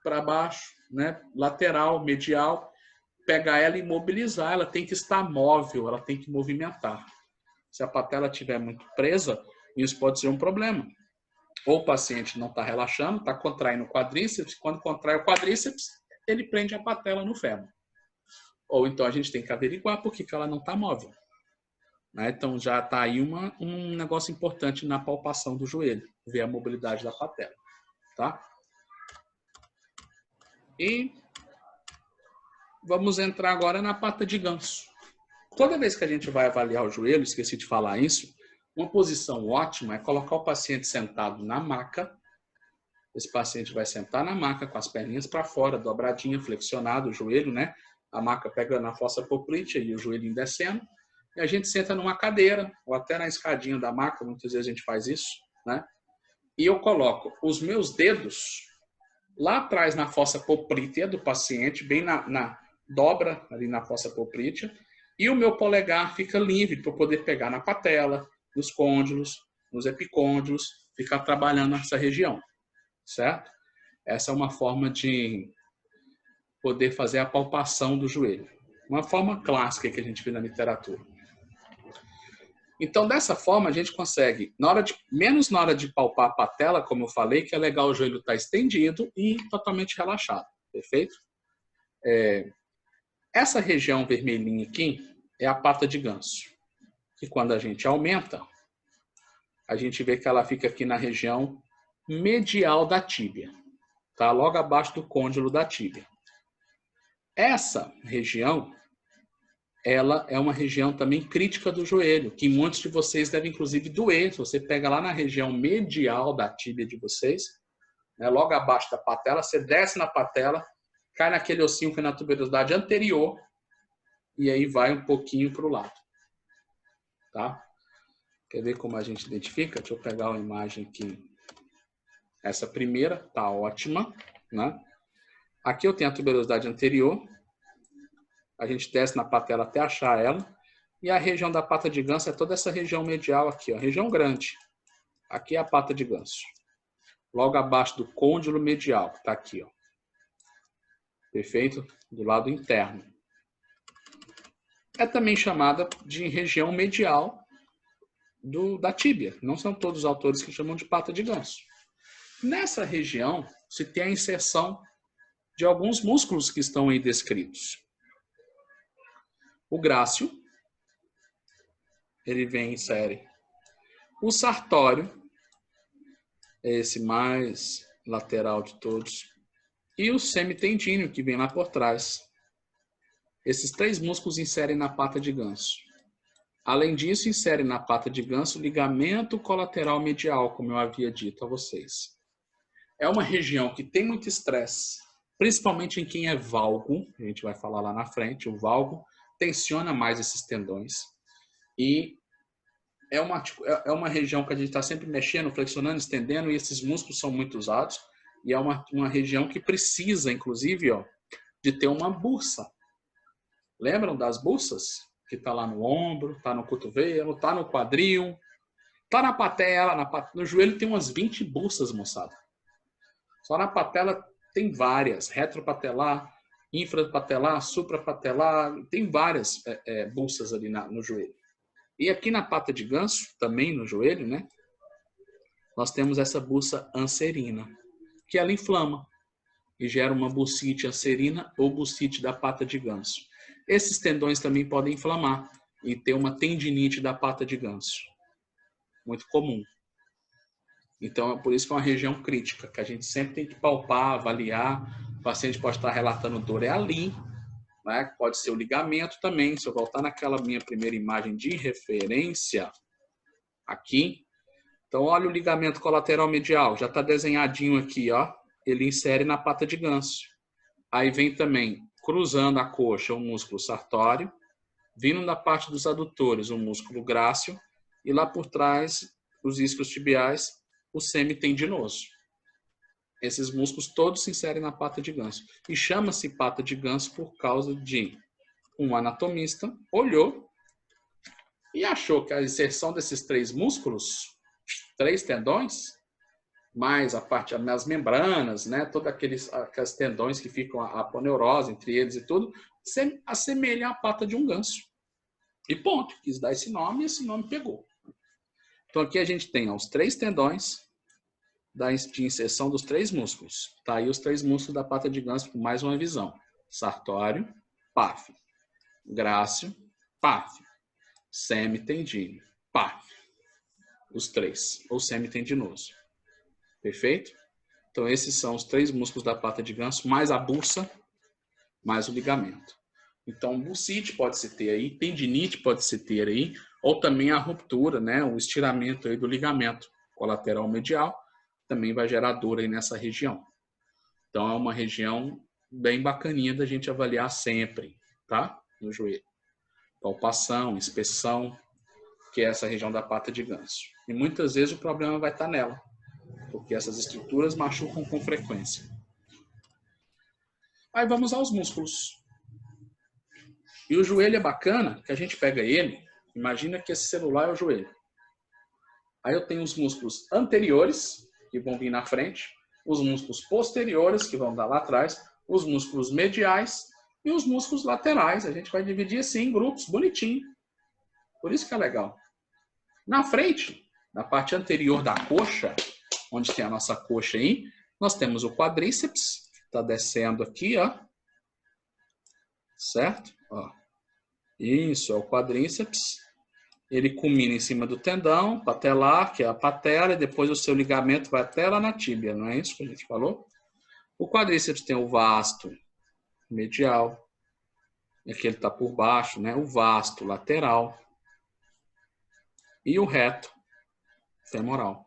para baixo, né? Lateral, medial, pegar ela e mobilizar. Ela tem que estar móvel, ela tem que movimentar. Se a patela estiver muito presa, isso pode ser um problema. Ou o paciente não está relaxando, está contraindo o quadríceps. Quando contrai o quadríceps, ele prende a patela no fêmur. Ou então a gente tem que averiguar por que ela não está móvel. Né? Então já está aí um negócio importante na palpação do joelho, ver a mobilidade da patela. Tá? E vamos entrar agora na pata de ganso. Toda vez que a gente vai avaliar o joelho, esqueci de falar isso, uma posição ótima é colocar o paciente sentado na maca. Esse paciente vai sentar na maca com as perninhas para fora, dobradinha, flexionado o joelho, né? A maca pega na fossa poplítea e o joelhinho descendo. E a gente senta numa cadeira ou até na escadinha da maca, muitas vezes a gente faz isso, né? E eu coloco os meus dedos lá atrás na fossa poplítea do paciente, bem na dobra ali na fossa poplítea, e o meu polegar fica livre para eu poder pegar na patela, nos côndilos, nos epicôndilos, ficar trabalhando nessa região, certo? Essa é uma forma de poder fazer a palpação do joelho. Uma forma clássica que a gente vê na literatura. Então, dessa forma, a gente consegue, menos na hora de palpar a patela, como eu falei, que é legal o joelho estar estendido e totalmente relaxado, perfeito? Essa região vermelhinha aqui é a pata de ganso, que quando a gente aumenta, a gente vê que ela fica aqui na região medial da tíbia, tá? Logo abaixo do côndilo da tíbia. Essa região, ela é uma região também crítica do joelho, que muitos de vocês devem inclusive doer. Se você pega lá na região medial da tíbia de vocês, né, logo abaixo da patela, você desce na patela, cai naquele ossinho que é na tuberosidade anterior, e aí vai um pouquinho para o lado. Tá? Quer ver como a gente identifica? Deixa eu pegar uma imagem aqui. Essa primeira tá ótima, né? Aqui eu tenho a tuberosidade anterior. A gente desce na patela até achar ela. E a região da pata de ganso é toda essa região medial aqui, ó, região grande. Aqui é a pata de ganso. Logo abaixo do côndilo medial, que tá aqui, ó. Perfeito? Do lado interno. É também chamada de região medial da tíbia. Não são todos os autores que chamam de pata de ganso. Nessa região, se tem a inserção de alguns músculos que estão aí descritos. O grácil, ele vem em série. O sartório, é esse mais lateral de todos. e o semitendíneo, que vem lá por trás. Esses 3 músculos inserem na pata de ganso. Além disso, insere na pata de ganso o ligamento colateral medial, como eu havia dito a vocês. É uma região que tem muito estresse, principalmente em quem é valgo, a gente vai falar lá na frente, o valgo tensiona mais esses tendões. E é uma região que a gente está sempre mexendo, flexionando, estendendo, e esses músculos são muito usados. E é uma região que precisa, inclusive, ó, de ter uma bursa. Lembram das bursas? Que está lá no ombro, está no cotovelo, está no quadril, está na patela, no joelho tem umas 20 bursas, moçada. Só na patela tem várias, retropatelar, infrapatelar, suprapatelar, tem várias bursas ali no joelho. E aqui na pata de ganso, também no joelho, né? Nós temos essa bursa anserina, que ela inflama e gera uma bursite anserina ou bursite da pata de ganso. Esses tendões também podem inflamar e ter uma tendinite da pata de ganso. Muito comum. Então, é por isso que é uma região crítica, que a gente sempre tem que palpar, avaliar. O paciente pode estar relatando dor, é ali, né? Pode ser o ligamento também. Se eu voltar naquela minha primeira imagem de referência, aqui. Então, olha o ligamento colateral medial, já está desenhadinho aqui, ó. Ele insere na pata de ganso. Aí vem também, cruzando a coxa, o músculo sartório, vindo da parte dos adutores, o músculo grácil, e lá por trás, os isquios tibiais, o semitendinoso. Esses músculos todos se inserem na pata de ganso. E chama-se pata de ganso por causa de um anatomista olhou e achou que a inserção desses 3 músculos, 3 tendões, mais a parte das membranas, né, todos aqueles tendões que ficam a aponeurose entre eles e tudo, se assemelha à pata de um ganso. E ponto, quis dar esse nome e esse nome pegou. Então aqui a gente tem os 3 tendões de inserção dos 3 músculos. Tá aí os 3 músculos da pata de ganso com mais uma visão. Sartório, paf. Grácil, paf. Semitendíneo, paf. Os 3, ou semitendinoso. Perfeito? Então esses são os 3 músculos da pata de ganso, mais a bursa, mais o ligamento. Então bursite pode-se ter aí, tendinite pode-se ter aí, ou também a ruptura, né, o estiramento aí do ligamento colateral medial, também vai gerar dor aí nessa região. Então é uma região bem bacaninha da gente avaliar sempre, tá? No joelho. Palpação, inspeção, que é essa região da pata de ganso. E muitas vezes o problema vai estar nela, porque essas estruturas machucam com frequência. Aí vamos aos músculos. E o joelho é bacana, que a gente pega ele, imagina que esse celular é o joelho. Aí eu tenho os músculos anteriores, que vão vir na frente, os músculos posteriores, que vão dar lá atrás, os músculos mediais e os músculos laterais. A gente vai dividir assim em grupos, bonitinho. Por isso que é legal. Na frente, na parte anterior da coxa, onde tem a nossa coxa aí, nós temos o quadríceps, está descendo aqui, ó. Certo? Ó. Isso, é o quadríceps. Ele culmina em cima do tendão patelar, que é a patela, e depois o seu ligamento vai até lá na tíbia, não é isso que a gente falou? O quadríceps tem o vasto medial, aqui ele está por baixo, né? O vasto lateral e o reto femoral.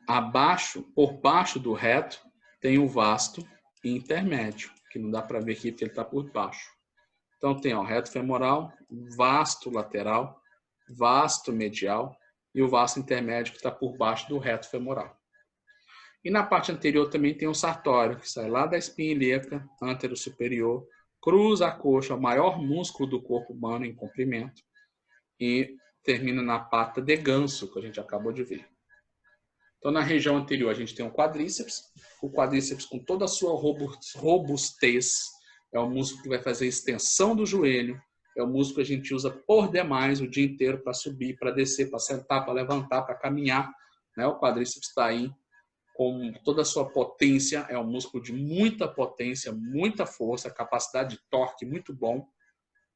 Abaixo, por baixo do reto, tem o vasto e intermédio, que não dá para ver aqui porque ele está por baixo. Então tem o reto femoral, vasto lateral, vasto medial e o vasto intermédio que está por baixo do reto femoral. E na parte anterior também tem o sartório, que sai lá da espinha ilíaca, antero superior, cruza a coxa, o maior músculo do corpo humano em comprimento, e termina na pata de ganso, que a gente acabou de ver. Então na região anterior a gente tem o quadríceps com toda a sua robustez, é o músculo que vai fazer a extensão do joelho, é o músculo que a gente usa por demais o dia inteiro para subir, para descer, para sentar, para levantar, para caminhar. Né? O quadríceps está aí com toda a sua potência, é um músculo de muita potência, muita força, capacidade de torque muito bom.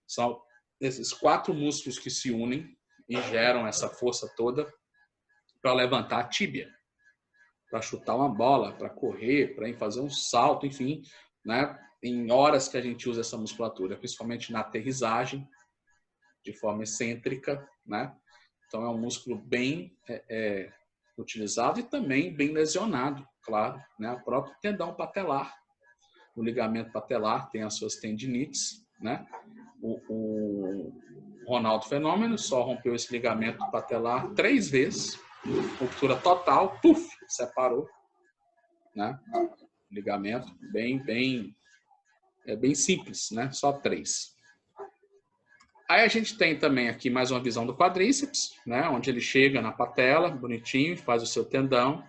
São esses 4 músculos que se unem e geram essa força toda para levantar a tíbia. para chutar uma bola, para correr, para fazer um salto, enfim, né? Em horas que a gente usa essa musculatura, principalmente na aterrissagem, de forma excêntrica, né? Então é um músculo bem utilizado e também bem lesionado, claro, né? O próprio tendão patelar, o ligamento patelar tem as suas tendinites, né? O Ronaldo Fenômeno só rompeu esse ligamento patelar 3 vezes, ruptura total, puf, separou, né? Ligamento bem simples, né? Só 3. Aí a gente tem também aqui mais uma visão do quadríceps, né? Onde ele chega na patela, bonitinho, faz o seu tendão.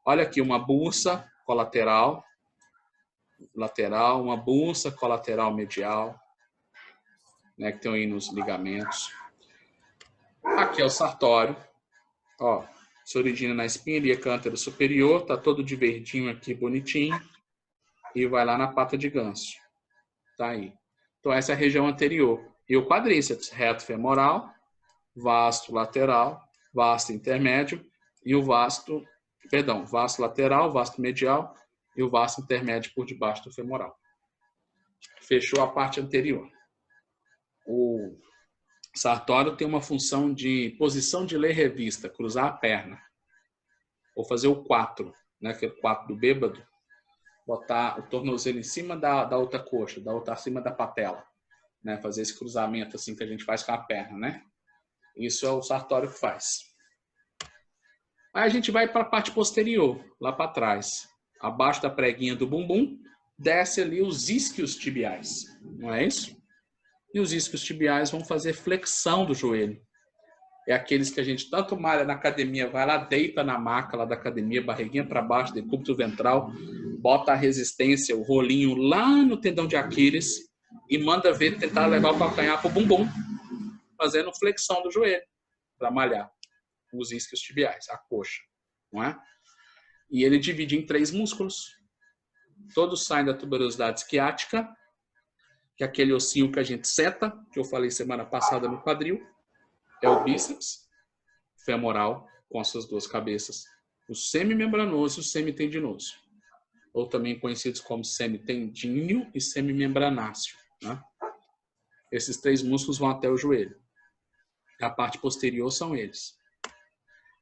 Olha aqui uma bursa colateral, lateral, uma bursa colateral medial, né? Que tem aí nos ligamentos. Aqui é o sartório, ó, se origina na espinha ilíaca antero superior, tá todo de verdinho aqui, bonitinho, e vai lá na pata de ganso. Tá aí. Então essa é a região anterior. E o quadríceps, reto femoral, vasto lateral, vasto intermédio e o vasto lateral, vasto medial e o vasto intermédio por debaixo do femoral. Fechou a parte anterior. O sartório tem uma função de posição de lei revista, cruzar a perna. Ou fazer o 4, né, que é o 4 do bêbado, botar o tornozelo em cima da outra coxa, da outra acima da patela. Né, fazer esse cruzamento assim que a gente faz com a perna, né? Isso é o sartório que faz. Aí a gente vai para a parte posterior, lá para trás. Abaixo da preguinha do bumbum, desce ali os isquios tibiais. Não é isso? E os isquios tibiais vão fazer flexão do joelho. É aqueles que a gente tanto malha na academia, vai lá, deita na maca lá da academia, barriguinha para baixo, decúbito ventral, bota a resistência, o rolinho lá no tendão de Aquiles, e manda ver, tentar levar o calcanhar para o bumbum, fazendo flexão do joelho, para malhar os isquios tibiais, a coxa, não é? E ele divide em 3 músculos. Todos saem da tuberosidade isquiática, que é aquele ossinho que a gente seta, que eu falei semana passada no quadril, é o bíceps femoral, com as suas 2 cabeças, o semimembranoso e o semitendinoso, ou também conhecidos como semitendíneo e semimembranáceo. Né? Esses 3 músculos vão até o joelho. A parte posterior são eles.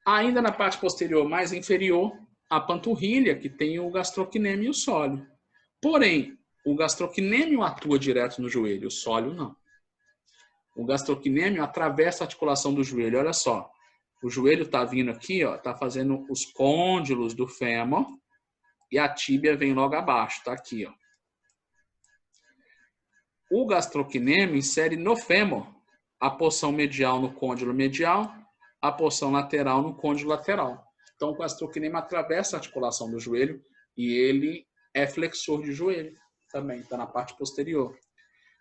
Ainda na parte posterior mais inferior, a panturrilha, que tem o gastrocnêmio e o sólio. Porém, o gastrocnêmio atua direto no joelho, o sólio não. O gastrocnêmio atravessa a articulação do joelho. Olha só, o joelho está vindo aqui, ó, está fazendo os côndilos do fêmur e a tíbia vem logo abaixo, está aqui, ó. O gastrocnêmio insere no fêmur a porção medial no côndilo medial, a porção lateral no côndilo lateral. Então, o gastrocnêmio atravessa a articulação do joelho e ele é flexor de joelho também, está na parte posterior.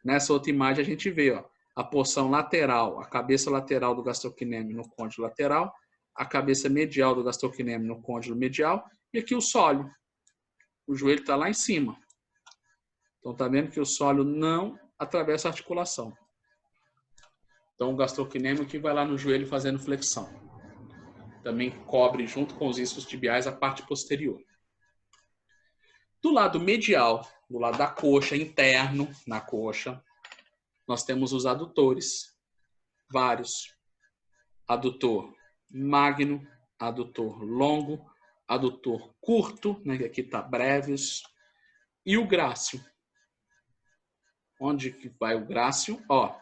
Nessa outra imagem a gente vê, ó, a porção lateral, a cabeça lateral do gastrocnêmio no côndilo lateral, a cabeça medial do gastrocnêmio no côndilo medial e aqui o sólio. O joelho está lá em cima. Então, está vendo que o sólio não atravessa a articulação. Então, o gastrocnêmio que vai lá no joelho fazendo flexão. Também cobre, junto com os isquios tibiais, a parte posterior. Do lado medial, do lado da coxa, interno na coxa, nós temos os adutores, vários. Adutor magno, adutor longo, adutor curto, né, que aqui está breves, e o grácil. Onde que vai o grácil? Ó,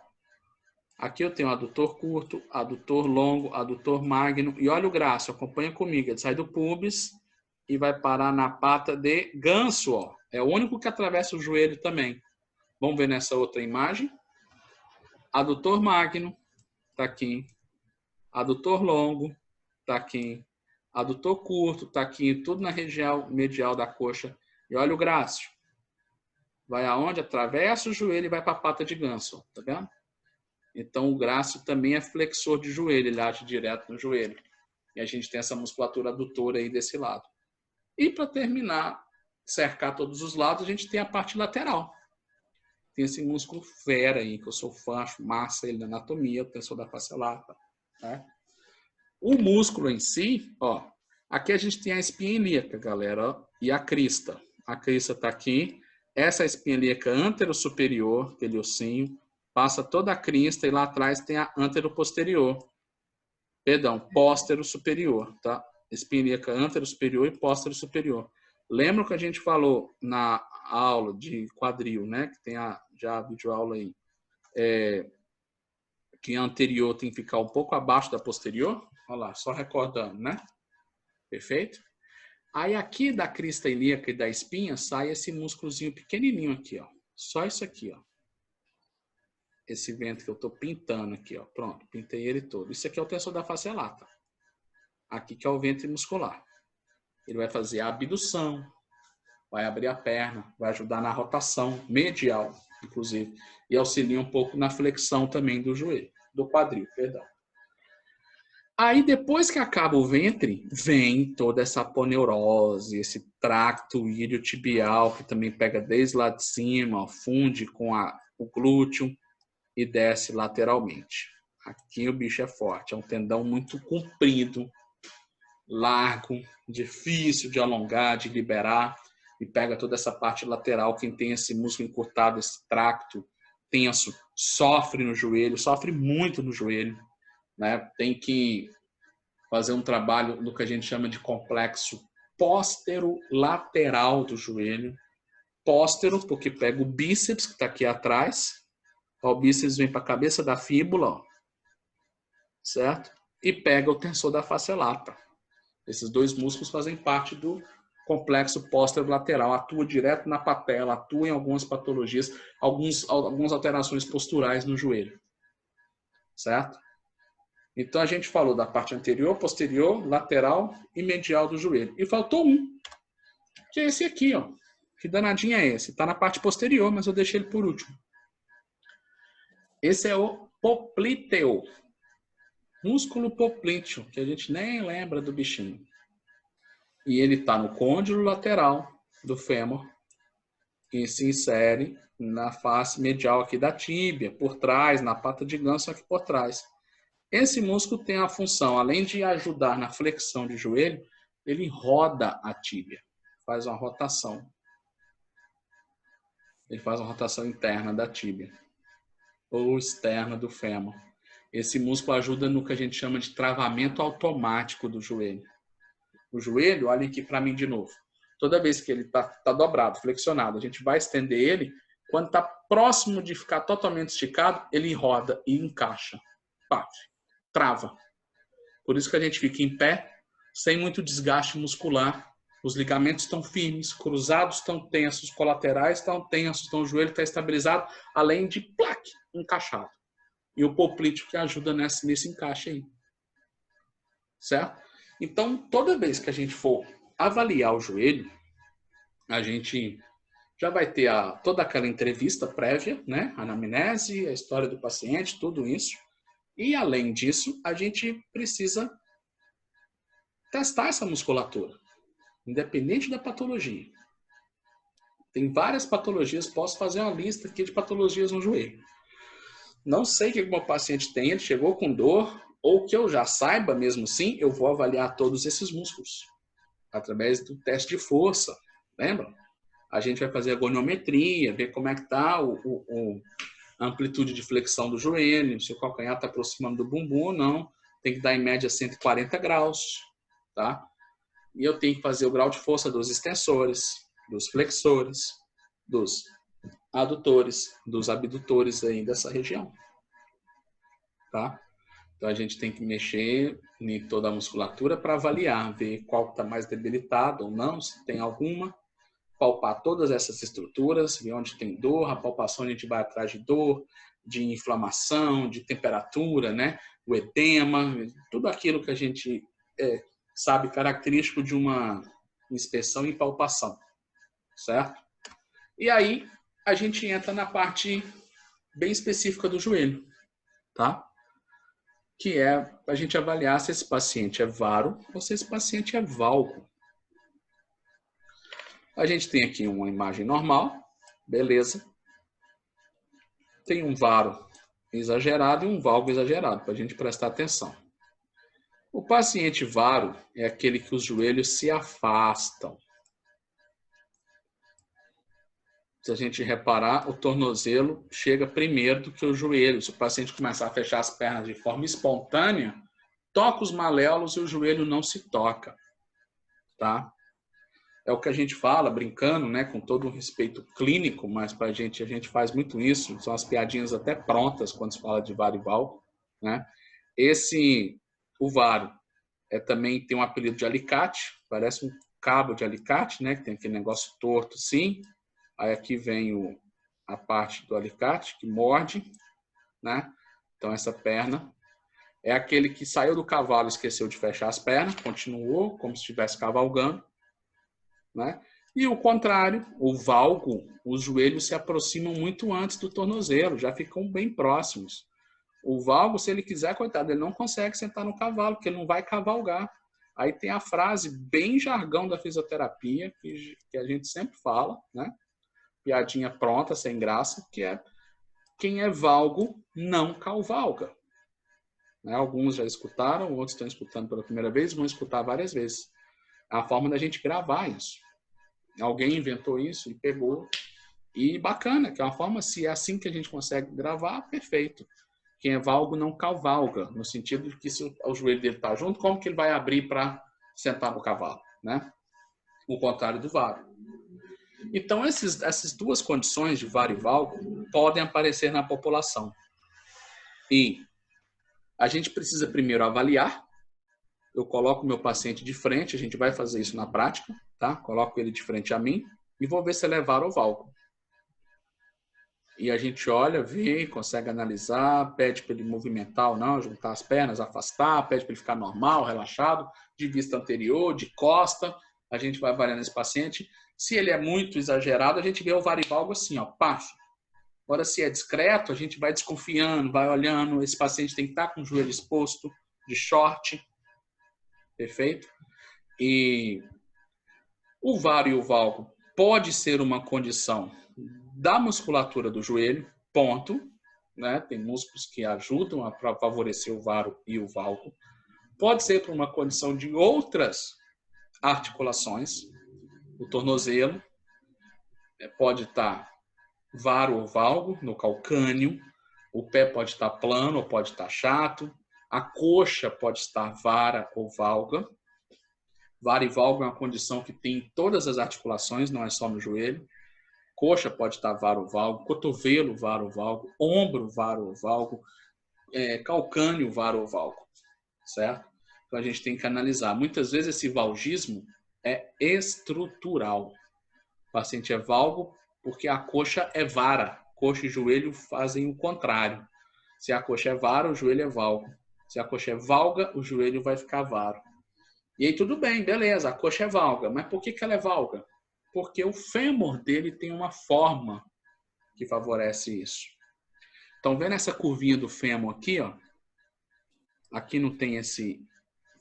aqui eu tenho adutor curto, adutor longo, adutor magno, e olha o grácil, acompanha comigo, ele sai do pubis e vai parar na pata de ganso, ó. É o único que atravessa o joelho também. Vamos ver nessa outra imagem. Adutor magno, tá aqui. Adutor longo, tá aqui. Adutor curto, tá aqui. Tudo na região medial da coxa. E olha o grácil. Vai aonde? Atravessa o joelho e vai para a pata de ganso, tá vendo? Então, o grácil também é flexor de joelho, ele age direto no joelho. E a gente tem essa musculatura adutora aí desse lado. E para terminar, cercar todos os lados, a gente tem a parte lateral. Tem esse músculo fera aí, que eu sou fã, acho massa ele na anatomia, o tensor da face lata. Né? O músculo em si, ó, Aqui a gente tem a espinha ilíaca, galera, ó, e a crista. A crista está aqui. Essa é a espinha ilíaca antero-superior, aquele ossinho, passa toda a crista e lá atrás tem a antero-posterior. Perdão, póstero-superior, tá? Espinha ilíaca antero-superior e póstero-superior. Lembra que a gente falou na aula de quadril, né? Que tem já a videoaula aí. Que a anterior tem que ficar um pouco abaixo da posterior. Olha lá, só recordando, né? Perfeito? Aí aqui da crista ilíaca e da espinha sai esse músculozinho pequenininho aqui, ó. Só isso aqui, ó. Esse vento que eu tô pintando aqui, ó. Pronto, pintei ele todo. Isso aqui é o tensor da face lata. Aqui que é o ventre muscular. Ele vai fazer a abdução, vai abrir a perna, vai ajudar na rotação medial, inclusive, e auxilia um pouco na flexão também do joelho, do quadril, perdão. Aí, depois que acaba o ventre, vem toda essa aponeurose, esse tracto iliotibial, que também pega desde lá de cima, funde com o glúteo e desce lateralmente. Aqui o bicho é forte, é um tendão muito comprido, largo, difícil de alongar, de liberar, e pega toda essa parte lateral. Quem tem esse músculo encurtado, esse tracto tenso, sofre no joelho, sofre muito no joelho. Né? Tem que fazer um trabalho do que a gente chama de complexo póstero-lateral do joelho. Póstero, porque pega o bíceps, que está aqui atrás. O bíceps vem para a cabeça da fíbula, ó, certo? E pega o tensor da face lata. Esses dois músculos fazem parte do complexo póstero-lateral. Atua direto na patela, atua em algumas patologias, algumas alterações posturais no joelho. Certo? Então, a gente falou da parte anterior, posterior, lateral e medial do joelho. E faltou um, que é esse aqui, ó. Que danadinho é esse? Está na parte posterior, mas eu deixei ele por último. Esse é o poplíteo. Músculo poplíteo, que a gente nem lembra do bichinho. E ele está no côndilo lateral do fêmur, que se insere na face medial aqui da tíbia, por trás, na pata de ganso aqui por trás. Esse músculo tem a função, além de ajudar na flexão de joelho, ele roda a tíbia, faz uma rotação. Ele faz uma rotação interna da tíbia, ou externa do fêmur. Esse músculo ajuda no que a gente chama de travamento automático do joelho. O joelho, olha aqui para mim de novo. Toda vez que ele tá dobrado, flexionado, a gente vai estender ele, quando está próximo de ficar totalmente esticado, ele roda e encaixa. Pá, trava. Por isso que a gente fica em pé, sem muito desgaste muscular. Os ligamentos estão firmes, cruzados estão tensos, colaterais estão tensos, então o joelho está estabilizado, além de plaque, encaixado. E o poplíteo que ajuda nesse encaixe aí. Certo? Então, toda vez que a gente for avaliar o joelho, a gente já vai ter toda aquela entrevista prévia, né? A anamnese, a história do paciente, tudo isso. E, além disso, a gente precisa testar essa musculatura, independente da patologia. Tem várias patologias, posso fazer uma lista aqui de patologias no joelho. Não sei o que o meu paciente tem, ele chegou com dor, ou que eu já saiba mesmo assim, eu vou avaliar todos esses músculos, através do teste de força, lembra? A gente vai fazer a goniometria, ver como é que está a amplitude de flexão do joelho, se o calcanhar está aproximando do bumbum ou não. Tem que dar em média 140 graus, tá? E eu tenho que fazer o grau de força dos extensores, dos flexores, dos adutores, dos abdutores aí dessa região, tá? Então a gente tem que mexer em toda a musculatura para avaliar, ver qual está mais debilitado ou não, se tem alguma, palpar todas essas estruturas, ver onde tem dor, a palpação a gente vai atrás de dor, de inflamação, de temperatura, né? O edema, tudo aquilo que a gente sabe característico de uma inspeção e palpação, certo? E aí a gente entra na parte bem específica do joelho, tá? Que é a gente avaliar se esse paciente é varo ou se esse paciente é valgo. A gente tem aqui uma imagem normal, beleza. Tem um varo exagerado e um valgo exagerado, para a gente prestar atenção. O paciente varo é aquele que os joelhos se afastam. Se a gente reparar, o tornozelo chega primeiro do que o joelho. Se o paciente começar a fechar as pernas de forma espontânea, toca os maléolos e o joelho não se toca, tá? É o que a gente fala, brincando, né, com todo o respeito clínico, mas para a gente faz muito isso, são as piadinhas até prontas quando se fala de varival, né? O varo também tem um apelido de alicate, parece um cabo de alicate, né, que tem aquele negócio torto, sim. Aí aqui vem a parte do alicate que morde, né? Então essa perna é aquele que saiu do cavalo e esqueceu de fechar as pernas, continuou como se estivesse cavalgando, né? E o contrário, o valgo, os joelhos se aproximam muito antes do tornozelo, já ficam bem próximos. O valgo, se ele quiser, coitado, ele não consegue sentar no cavalo, porque ele não vai cavalgar. Aí tem a frase bem jargão da fisioterapia, que a gente sempre fala, né? Piadinha pronta, sem graça, que é: quem é valgo não cavalga. Né? Alguns já escutaram, outros estão escutando pela primeira vez, vão escutar várias vezes. É a forma da gente gravar isso. Alguém inventou isso e pegou. E bacana, que é uma forma, se é assim que a gente consegue gravar, perfeito. Quem é valgo não cavalga, no sentido de que se o joelho dele está junto, como que ele vai abrir para sentar no cavalo, né? O contrário do varo. Então, essas duas condições de varo e valgo podem aparecer na população. E a gente precisa primeiro avaliar. Eu coloco o meu paciente de frente, a gente vai fazer isso na prática, tá? Coloco ele de frente a mim e vou ver se ele é varo ou valgo. E a gente olha, vê, consegue analisar, pede para ele movimentar ou não, juntar as pernas, afastar, pede para ele ficar normal, relaxado, de vista anterior, de costa. A gente vai avaliando esse paciente. Se ele é muito exagerado, a gente vê o varivalgo assim, ó, paf. Agora, se é discreto, a gente vai desconfiando, vai olhando. Esse paciente tem que estar com o joelho exposto, de short. Perfeito? E o varo e o valgo pode ser uma condição da musculatura do joelho, ponto. Né? Tem músculos que ajudam a favorecer o varo e o valgo. Pode ser por uma condição de outras articulações. O tornozelo pode estar varo ou valgo no calcâneo. O pé pode estar plano ou pode estar chato. A coxa pode estar vara ou valga. Vara e valgo é uma condição que tem em todas as articulações, não é só no joelho. Coxa pode estar varo ou valgo, cotovelo varo ou valgo, ombro varo ou valgo, calcâneo varo ou valgo, certo? Então a gente tem que analisar. Muitas vezes esse valgismo é estrutural. O paciente é valgo porque a coxa é vara. Coxa e joelho fazem o contrário. Se a coxa é vara, o joelho é valgo. Se a coxa é valga, o joelho vai ficar varo. E aí tudo bem, beleza, a coxa é valga. Mas por que ela é valga? Porque o fêmur dele tem uma forma que favorece isso. Então, vendo essa curvinha do fêmur aqui, ó. Aqui não tem esse...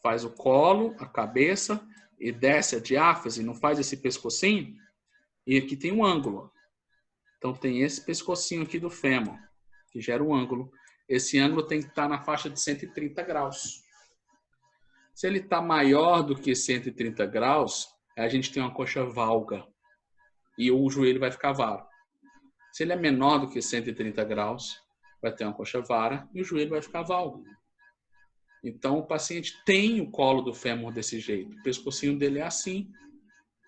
Faz o colo, a cabeça, e desce a diáfise, não faz esse pescocinho. E aqui tem um ângulo. Então, tem esse pescocinho aqui do fêmur, que gera um ângulo. Esse ângulo tem que estar na faixa de 130 graus. Se ele está maior do que 130 graus, a gente tem uma coxa valga. E o joelho vai ficar varo. Se ele é menor do que 130 graus, vai ter uma coxa vara e o joelho vai ficar valgo. Então, o paciente tem o colo do fêmur desse jeito. O pescocinho dele é assim.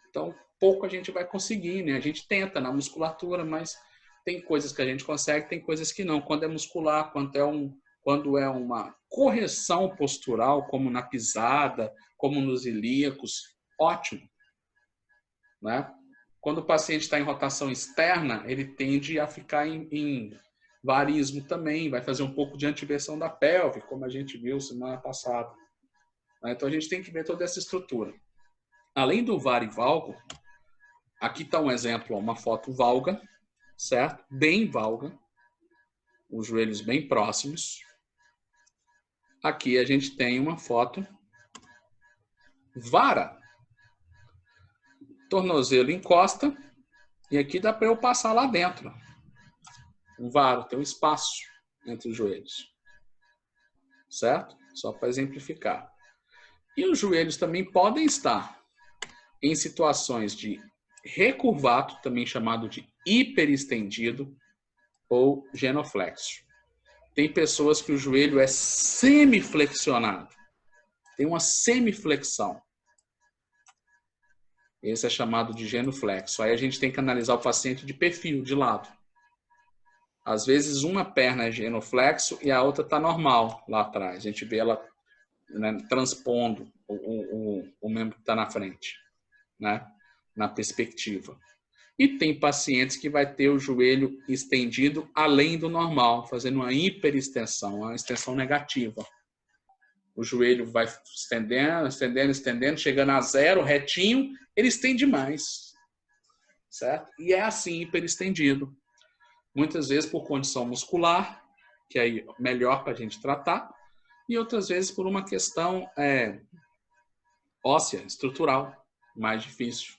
Então, pouco a gente vai conseguir, né? A gente tenta na musculatura, mas tem coisas que a gente consegue, tem coisas que não. Quando é muscular, quando é uma correção postural, como na pisada, como nos ilíacos, ótimo. Né? Quando o paciente está em rotação externa, ele tende a ficar em varismo também, vai fazer um pouco de antiversão da pelve, como a gente viu semana passada. Então a gente tem que ver toda essa estrutura. Além do varo e valgo, aqui está um exemplo, uma foto valga, certo? Bem valga, os joelhos bem próximos. Aqui a gente tem uma foto vara. Tornozelo encosta e aqui dá para eu passar lá dentro. Um varo, tem um espaço entre os joelhos. Certo? Só para exemplificar. E os joelhos também podem estar em situações de recurvato, também chamado de hiperestendido, ou genoflexo. Tem pessoas que o joelho é semiflexionado, tem uma semiflexão. Esse é chamado de genuflexo. Aí a gente tem que analisar o paciente de perfil, de lado. Às vezes uma perna é genuflexo e a outra está normal lá atrás. A gente vê ela, né, transpondo o membro que está na frente, né, na perspectiva. E tem pacientes que vai ter o joelho estendido além do normal, fazendo uma hiperextensão, uma extensão negativa. O joelho vai estendendo, estendendo, estendendo, chegando a zero, retinho, ele estende mais, certo? E é assim, hiperestendido. Muitas vezes por condição muscular, que é melhor para a gente tratar, e outras vezes por uma questão óssea, estrutural, mais difícil.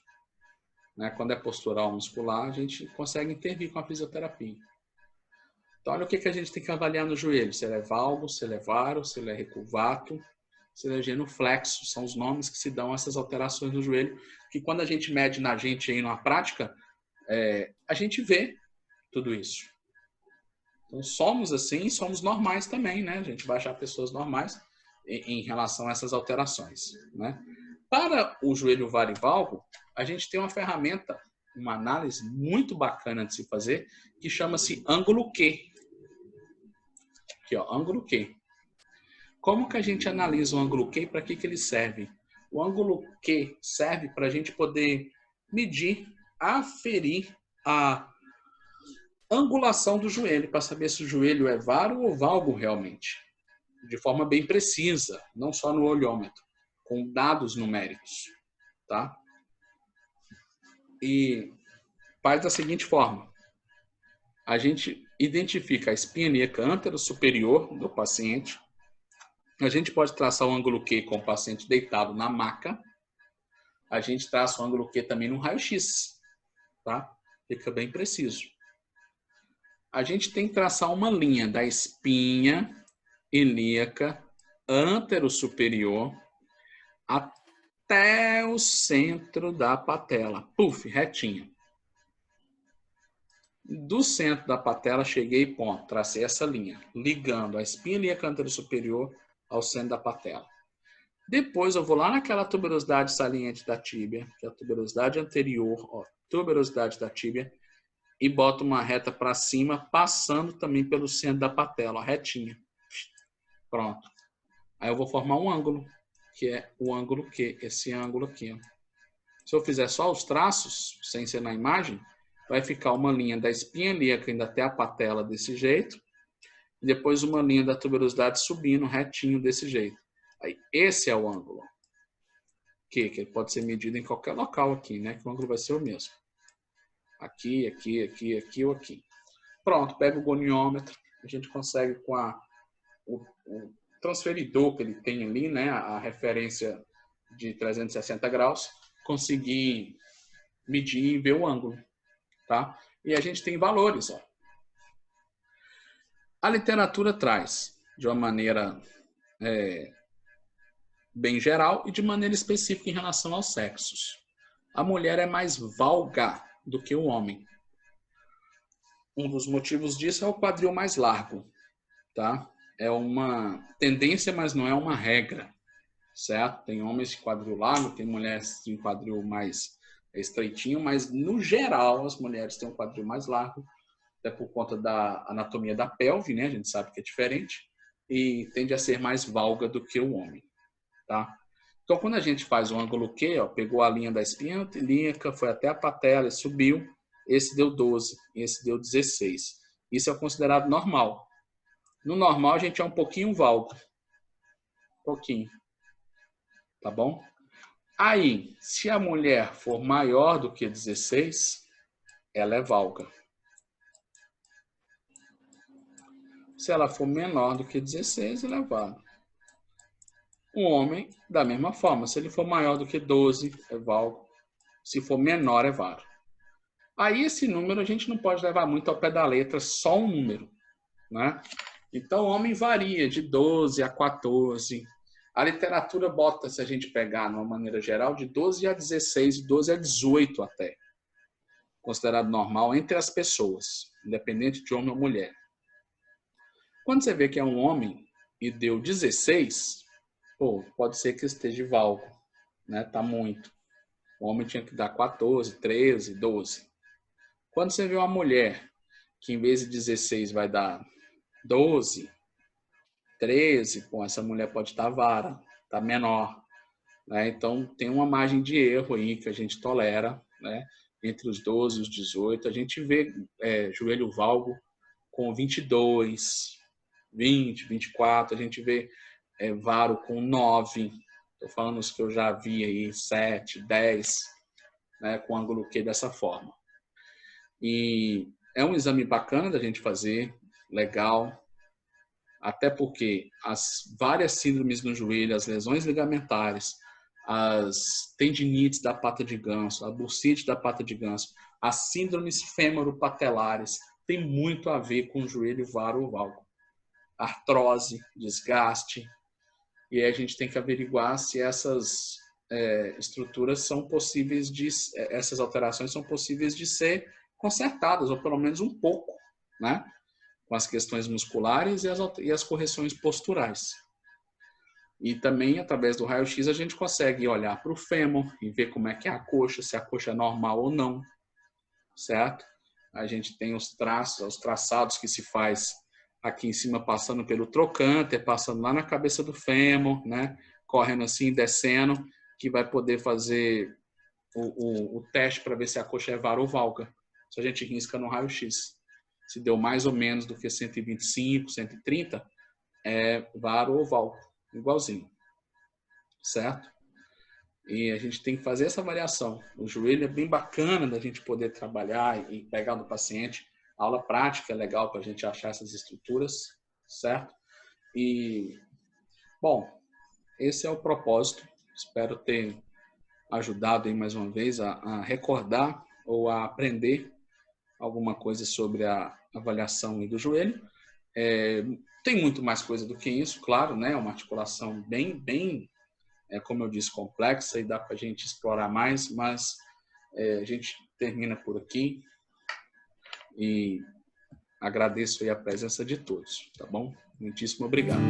Né? Quando é postural muscular, a gente consegue intervir com a fisioterapia. Então, olha o que a gente tem que avaliar no joelho. Se ele é valgo, se ele é varo, se ele é recurvato, se ele é genuflexo. São os nomes que se dão a essas alterações no joelho, que quando a gente mede na gente aí numa prática, a gente vê tudo isso. Então, somos assim, somos normais também, né? A gente vai achar pessoas normais em relação a essas alterações, né? Para o joelho varivalgo, a gente tem uma ferramenta, uma análise muito bacana de se fazer, que chama-se ângulo Q. Aqui, ó, ângulo Q. Como que a gente analisa o ângulo Q e para que ele serve? O ângulo Q serve para a gente poder medir, aferir a angulação do joelho, para saber se o joelho é varo ou valgo realmente. De forma bem precisa, não só no olhômetro, com dados numéricos, tá? E faz da seguinte forma. A gente identifica a espinha ilíaca antero-superior do paciente. A gente pode traçar o ângulo Q com o paciente deitado na maca. A gente traça o ângulo Q também no raio-x, tá? Fica bem preciso. A gente tem que traçar uma linha da espinha ilíaca antero-superior até o centro da patela. Puf, retinha. Do centro da patela, cheguei e ponto. Tracei essa linha, ligando a espinha ilíaca antero-superior ao centro da patela. Depois eu vou lá naquela tuberosidade saliente da tíbia, que é a tuberosidade anterior, ó, tuberosidade da tíbia, e boto uma reta para cima, passando também pelo centro da patela, ó, retinha. Pronto. Aí eu vou formar um ângulo, que é o ângulo Q, esse ângulo aqui. Ó. Se eu fizer só os traços, sem ser na imagem, vai ficar uma linha da espinha ilíaca indo até a patela desse jeito, e depois uma linha da tuberosidade subindo retinho desse jeito. Aí, esse é o ângulo. Que ele pode ser medido em qualquer local aqui, né? Que o ângulo vai ser o mesmo. Aqui, aqui, aqui, aqui ou aqui. Pronto, pega o goniômetro. A gente consegue com o transferidor que ele tem ali, né? A referência de 360 graus, conseguir medir e ver o ângulo, tá? E a gente tem valores, ó. A literatura traz de uma maneira bem geral e de maneira específica em relação aos sexos. A mulher é mais valga do que o homem. Um dos motivos disso é o quadril mais largo, tá? É uma tendência, mas não é uma regra, certo? Tem homens de quadril largo, tem mulheres de quadril mais estreitinho, mas no geral as mulheres têm um quadril mais largo, até por conta da anatomia da pelve, né? A gente sabe que é diferente, e tende a ser mais valga do que o homem, tá? Então, quando a gente faz o ângulo Q, ó, pegou a linha da espinha ilíaca, foi até a patela e subiu, esse deu 12, esse deu 16. Isso é considerado normal. No normal, a gente é um pouquinho valgo. Um pouquinho. Tá bom? Aí, se a mulher for maior do que 16, ela é valga. Se ela for menor do que 16, ela é valga. O homem, da mesma forma, se ele for maior do que 12, é valgo. Se for menor, é varo. Aí esse número a gente não pode levar muito ao pé da letra, só um número, né? Então o homem varia de 12 a 14, A literatura bota, se a gente pegar de uma maneira geral, de 12 a 16, 12 a 18 até. Considerado normal entre as pessoas, independente de homem ou mulher. Quando você vê que é um homem e deu 16, pode ser que esteja valgo, né? Tá muito. O homem tinha que dar 14, 13, 12. Quando você vê uma mulher que em vez de 16 vai dar 12, 13, essa mulher pode estar vara, tá menor, né? Então tem uma margem de erro aí que a gente tolera, né? Entre os 12 e os 18, a gente vê joelho valgo com 22, 20, 24, a gente vê varo com 9, estou falando os que eu já vi aí, 7, 10, né, com ângulo Q dessa forma. E é um exame bacana da gente fazer, legal, até porque as várias síndromes no joelho, as lesões ligamentares, as tendinites da pata de ganso, a bursite da pata de ganso, as síndromes fêmoro-patelares, tem muito a ver com o joelho varo ou valgo. Artrose, desgaste, e aí a gente tem que averiguar se essas estruturas são possíveis essas alterações são possíveis de ser consertadas, ou pelo menos um pouco, né? Com as questões musculares e as correções posturais. E também, através do raio-x, a gente consegue olhar para o fêmur e ver como é que é a coxa, se a coxa é normal ou não, certo? A gente tem os traçados que se faz aqui em cima, passando pelo trocânter, passando lá na cabeça do fêmur, né? Correndo assim, descendo, que vai poder fazer o teste para ver se a coxa é vara ou valga. Se a gente risca no raio-x. Se deu mais ou menos do que 125, 130, é varo ou valgo, igualzinho, certo? E a gente tem que fazer essa variação. O joelho é bem bacana da gente poder trabalhar e pegar do paciente. A aula prática é legal para a gente achar essas estruturas, certo? E, bom, esse é o propósito. Espero ter ajudado aí mais uma vez a recordar ou a aprender alguma coisa sobre a avaliação do joelho. Tem muito mais coisa do que isso, claro, né? Uma articulação bem, como eu disse, complexa e dá para a gente explorar mais, mas a gente termina por aqui e agradeço aí a presença de todos, tá bom? Muitíssimo obrigado.